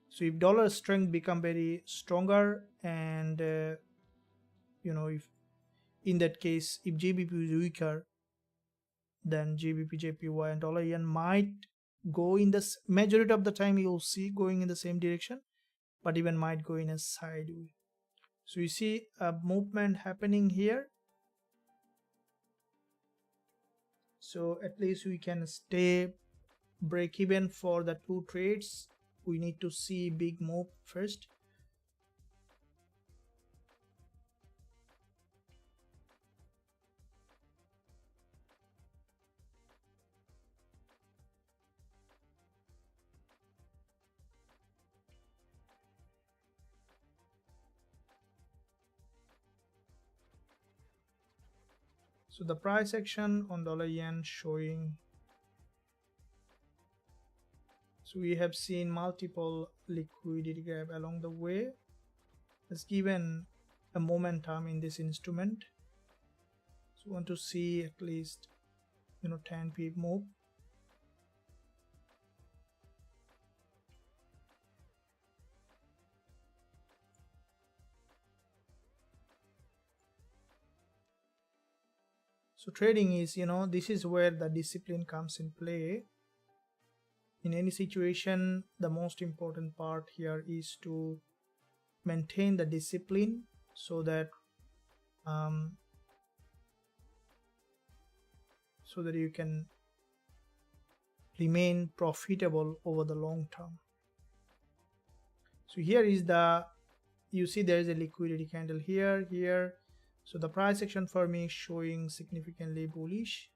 So if dollar strength become very stronger, and if in that case if GBP is weaker, then Gbpujpy and dollar yen might go in the majority of the time you'll see going in the same direction, but even might go in a sideway. So you see a movement happening here. So at least we can stay break even for the two trades. We need to see big move first. So the price action on dollar yen showing, so we have seen multiple liquidity gap along the way. It's given a momentum in this instrument. So we want to see at least 10 pip move. So trading is, this is where the discipline comes in play. In any situation, the most important part here is to maintain the discipline so that you can remain profitable over the long term. So here is you see there is a liquidity candle here. So the price action for me is showing significantly bullish.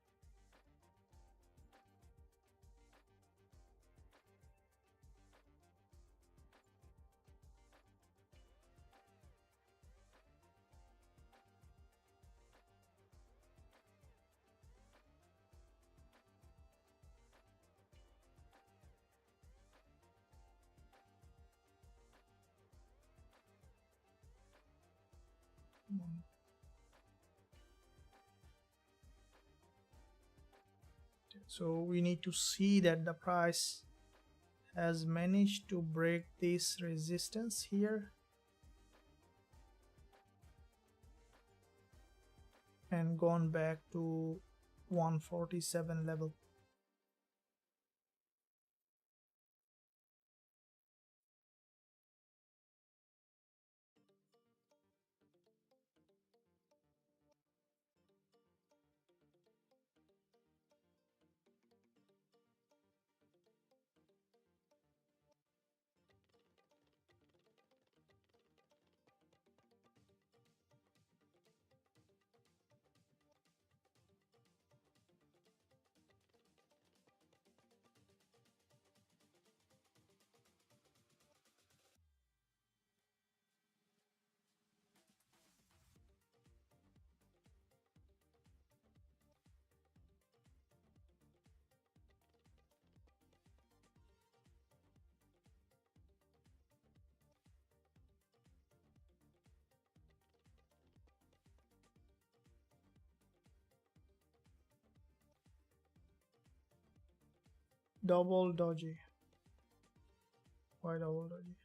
So we need to see that the price has managed to break this resistance here and gone back to 147 level. double doji. Why double doji?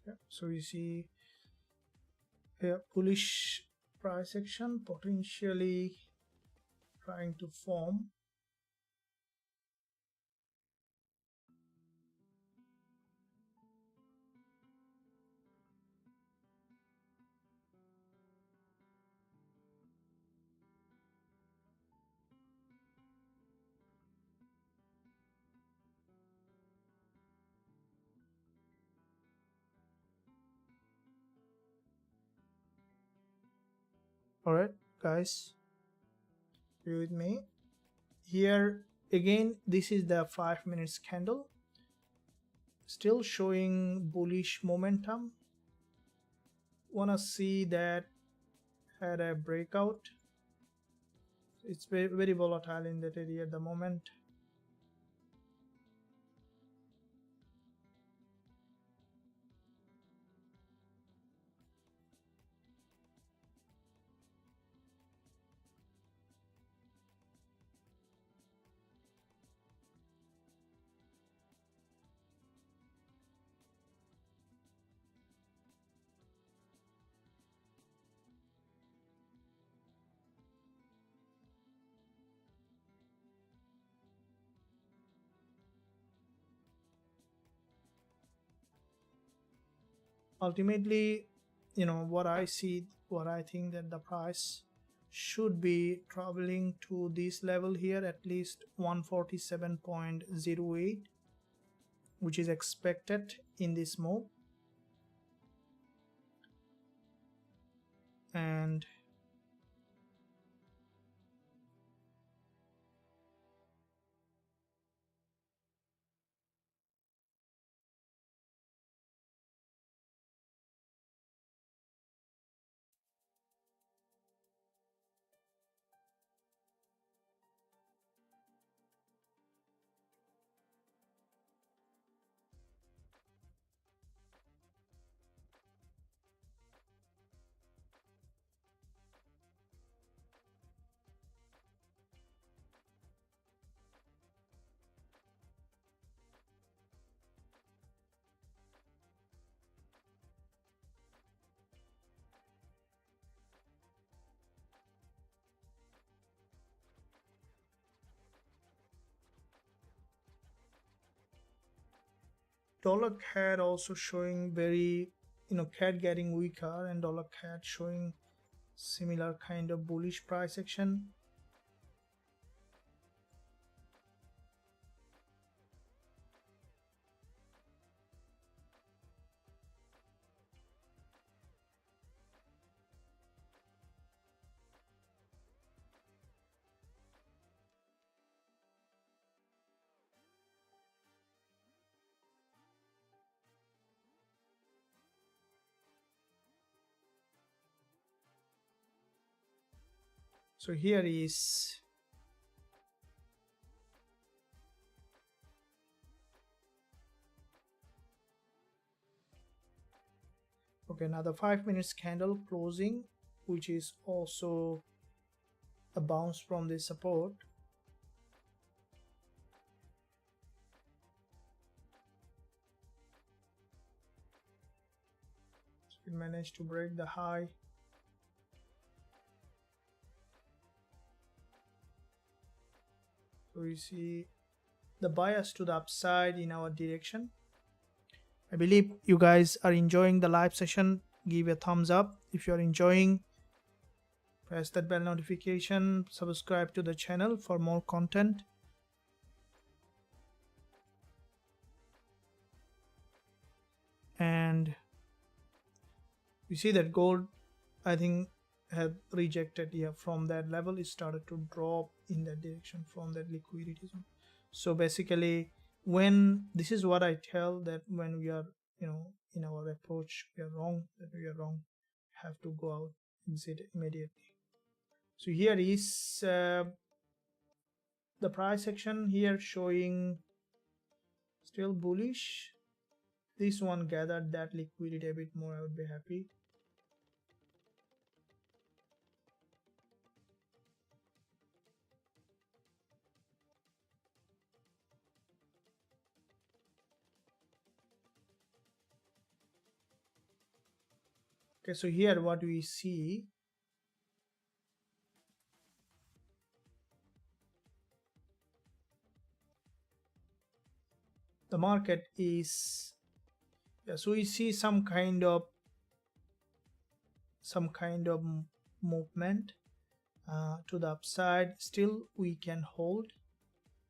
Yeah, so you see a bullish price action potentially trying to form. All right, guys, be with me here again. This is the 5 minutes candle, still showing bullish momentum. Wanna see that had a breakout. It's very, very volatile in that area at the moment. Ultimately, you know what I see, what I think that the price should be traveling to this level here, at least 147.08, which is expected in this move. And dollar CAD also showing very, you know, CAD getting weaker and dollar CAD showing similar kind of bullish price action. So here is okay, now the 5 minutes candle closing, which is also a bounce from the support. So we managed to break the high. So you see the bias to the upside in our direction. I believe you guys are enjoying the live session. Give a thumbs up if you're enjoying. Press that bell notification. Subscribe to the channel for more content. You see that gold, I think, had rejected here from that level. It started to drop in that direction from that liquidity zone. So basically, when this is what I tell, that when we are, in our approach, we are wrong, have to go out, exit immediately. So here is the price action here showing still bullish. This one gathered that liquidity a bit more, I would be happy. Okay, so here what we see, the market is, so we see some kind of movement to the upside. Still we can hold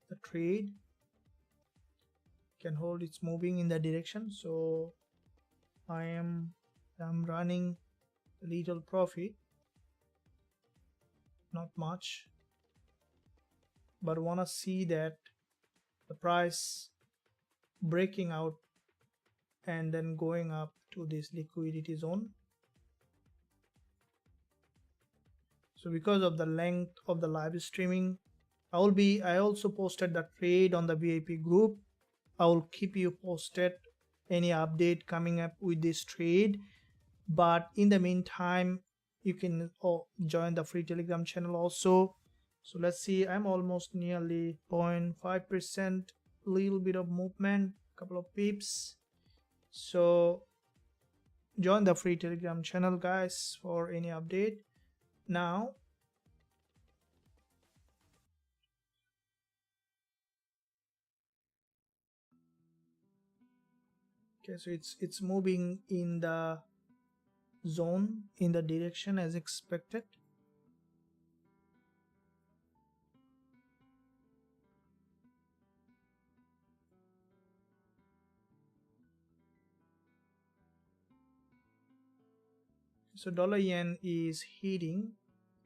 the trade, it's moving in that direction. So I'm running a little profit, not much, but wanna see that the price breaking out and then going up to this liquidity zone. So because of the length of the live streaming, I also posted the trade on the VIP group. I will keep you posted any update coming up with this trade. But in the meantime, you can join the free Telegram channel also. So let's see, I'm almost nearly 0.5%, little bit of movement, couple of pips. So join the free Telegram channel, guys, for any update. Now okay, so it's moving in the zone, in the direction as expected. So dollar yen is hitting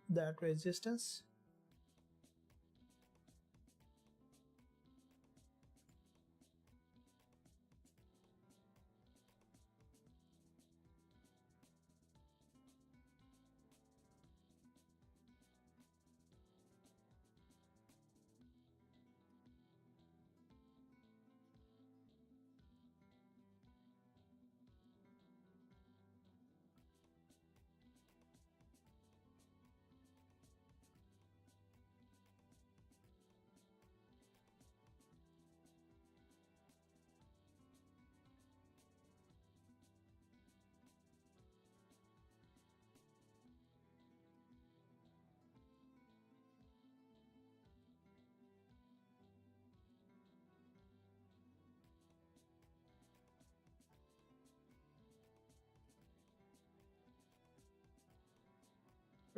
that resistance.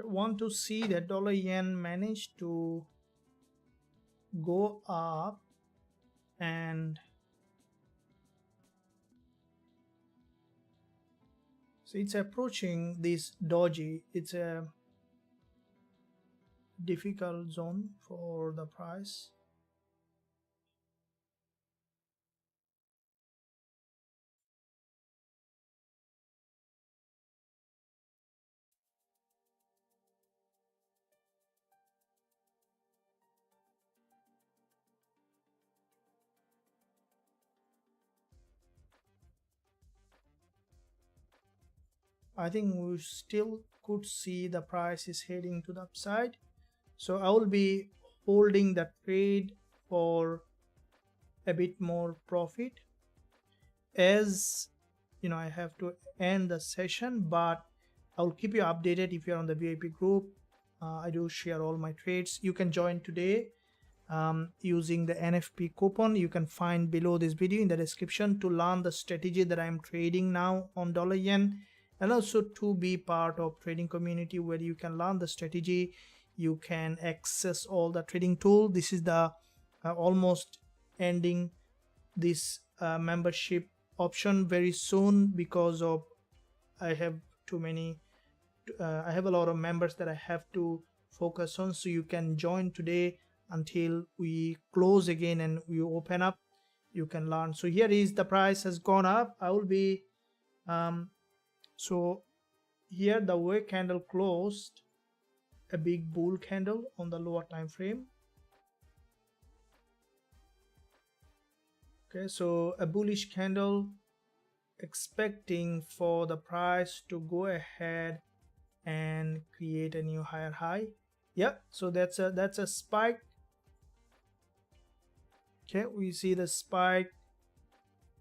I want to see that dollar yen managed to go up, and so it's approaching this doji. It's a difficult zone for the price. I think we still could see the price is heading to the upside. So I will be holding the trade for a bit more profit, as I have to end the session, but I'll keep you updated if you're on the VIP group. I do share all my trades. You can join today using the NFP coupon. You can find below this video in the description to learn the strategy that I'm trading now on dollar yen, and also to be part of trading community where you can learn the strategy. You can access all the trading tool. This is the almost ending this membership option very soon, because of I have too many I have a lot of members that I have to focus on, so you can join today until we close again and we open up. You can learn. So here is the price has gone up. I will be so here the way candle closed a big bull candle on the lower time frame. Okay, so a bullish candle, expecting for the price to go ahead and create a new higher high. Yep, so that's a spike. Okay, we see the spike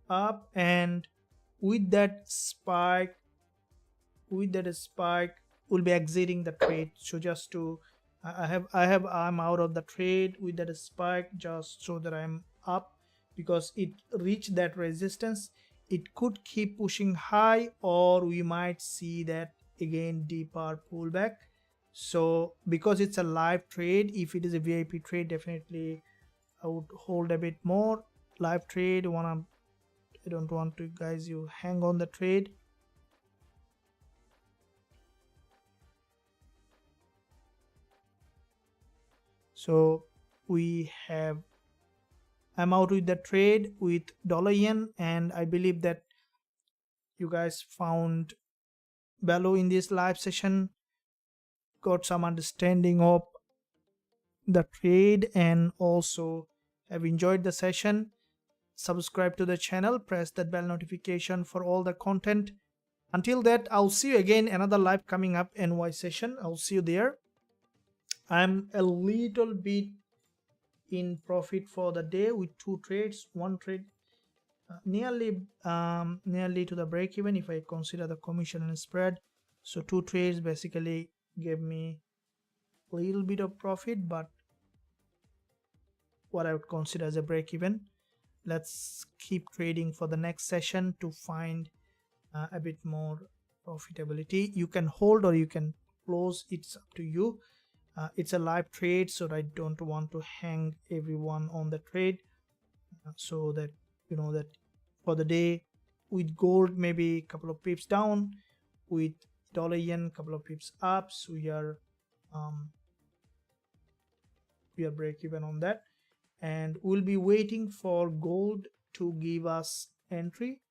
up, and with that spike we'll be exiting the trade. So just to I'm out of the trade with that spike, just so that I'm up, because it reached that resistance. It could keep pushing high, or we might see that again deeper pullback. So because it's a live trade, if it is a VIP trade, definitely I would hold a bit more. Live trade, I don't want to guys you hang on the trade. So I'm out with the trade with dollar yen, and I believe that you guys found value in this live session, got some understanding of the trade, and also have enjoyed the session. Subscribe to the channel, press that bell notification for all the content. Until that, I'll see you again, another live coming up, NY session. I'll see you there. I'm a little bit in profit for the day with 2 trades. One trade nearly to the break even if I consider the commission and spread. So 2 trades basically gave me a little bit of profit, but what I would consider as a break even. Let's keep trading for the next session to find a bit more profitability. You can hold or you can close, it's up to you. It's a live trade, so I don't want to hang everyone on the trade, so that you know that for the day with gold maybe a couple of pips down, with dollar yen couple of pips up, so we are break even on that, and we'll be waiting for gold to give us entry.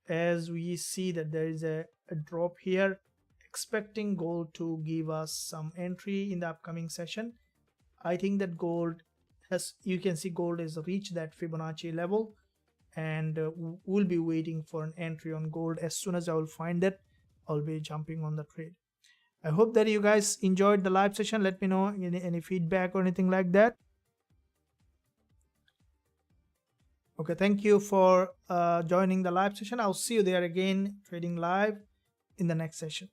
As we see that there is a drop here, expecting gold to give us some entry in the upcoming session. I think that gold has, you can see gold has reached that Fibonacci level, and we'll be waiting for an entry on gold. As soon as I will find that, I'll be jumping on the trade. I hope that you guys enjoyed the live session. Let me know any feedback or anything like that. Okay, thank you for joining the live session. I'll see you there again trading live in the next session.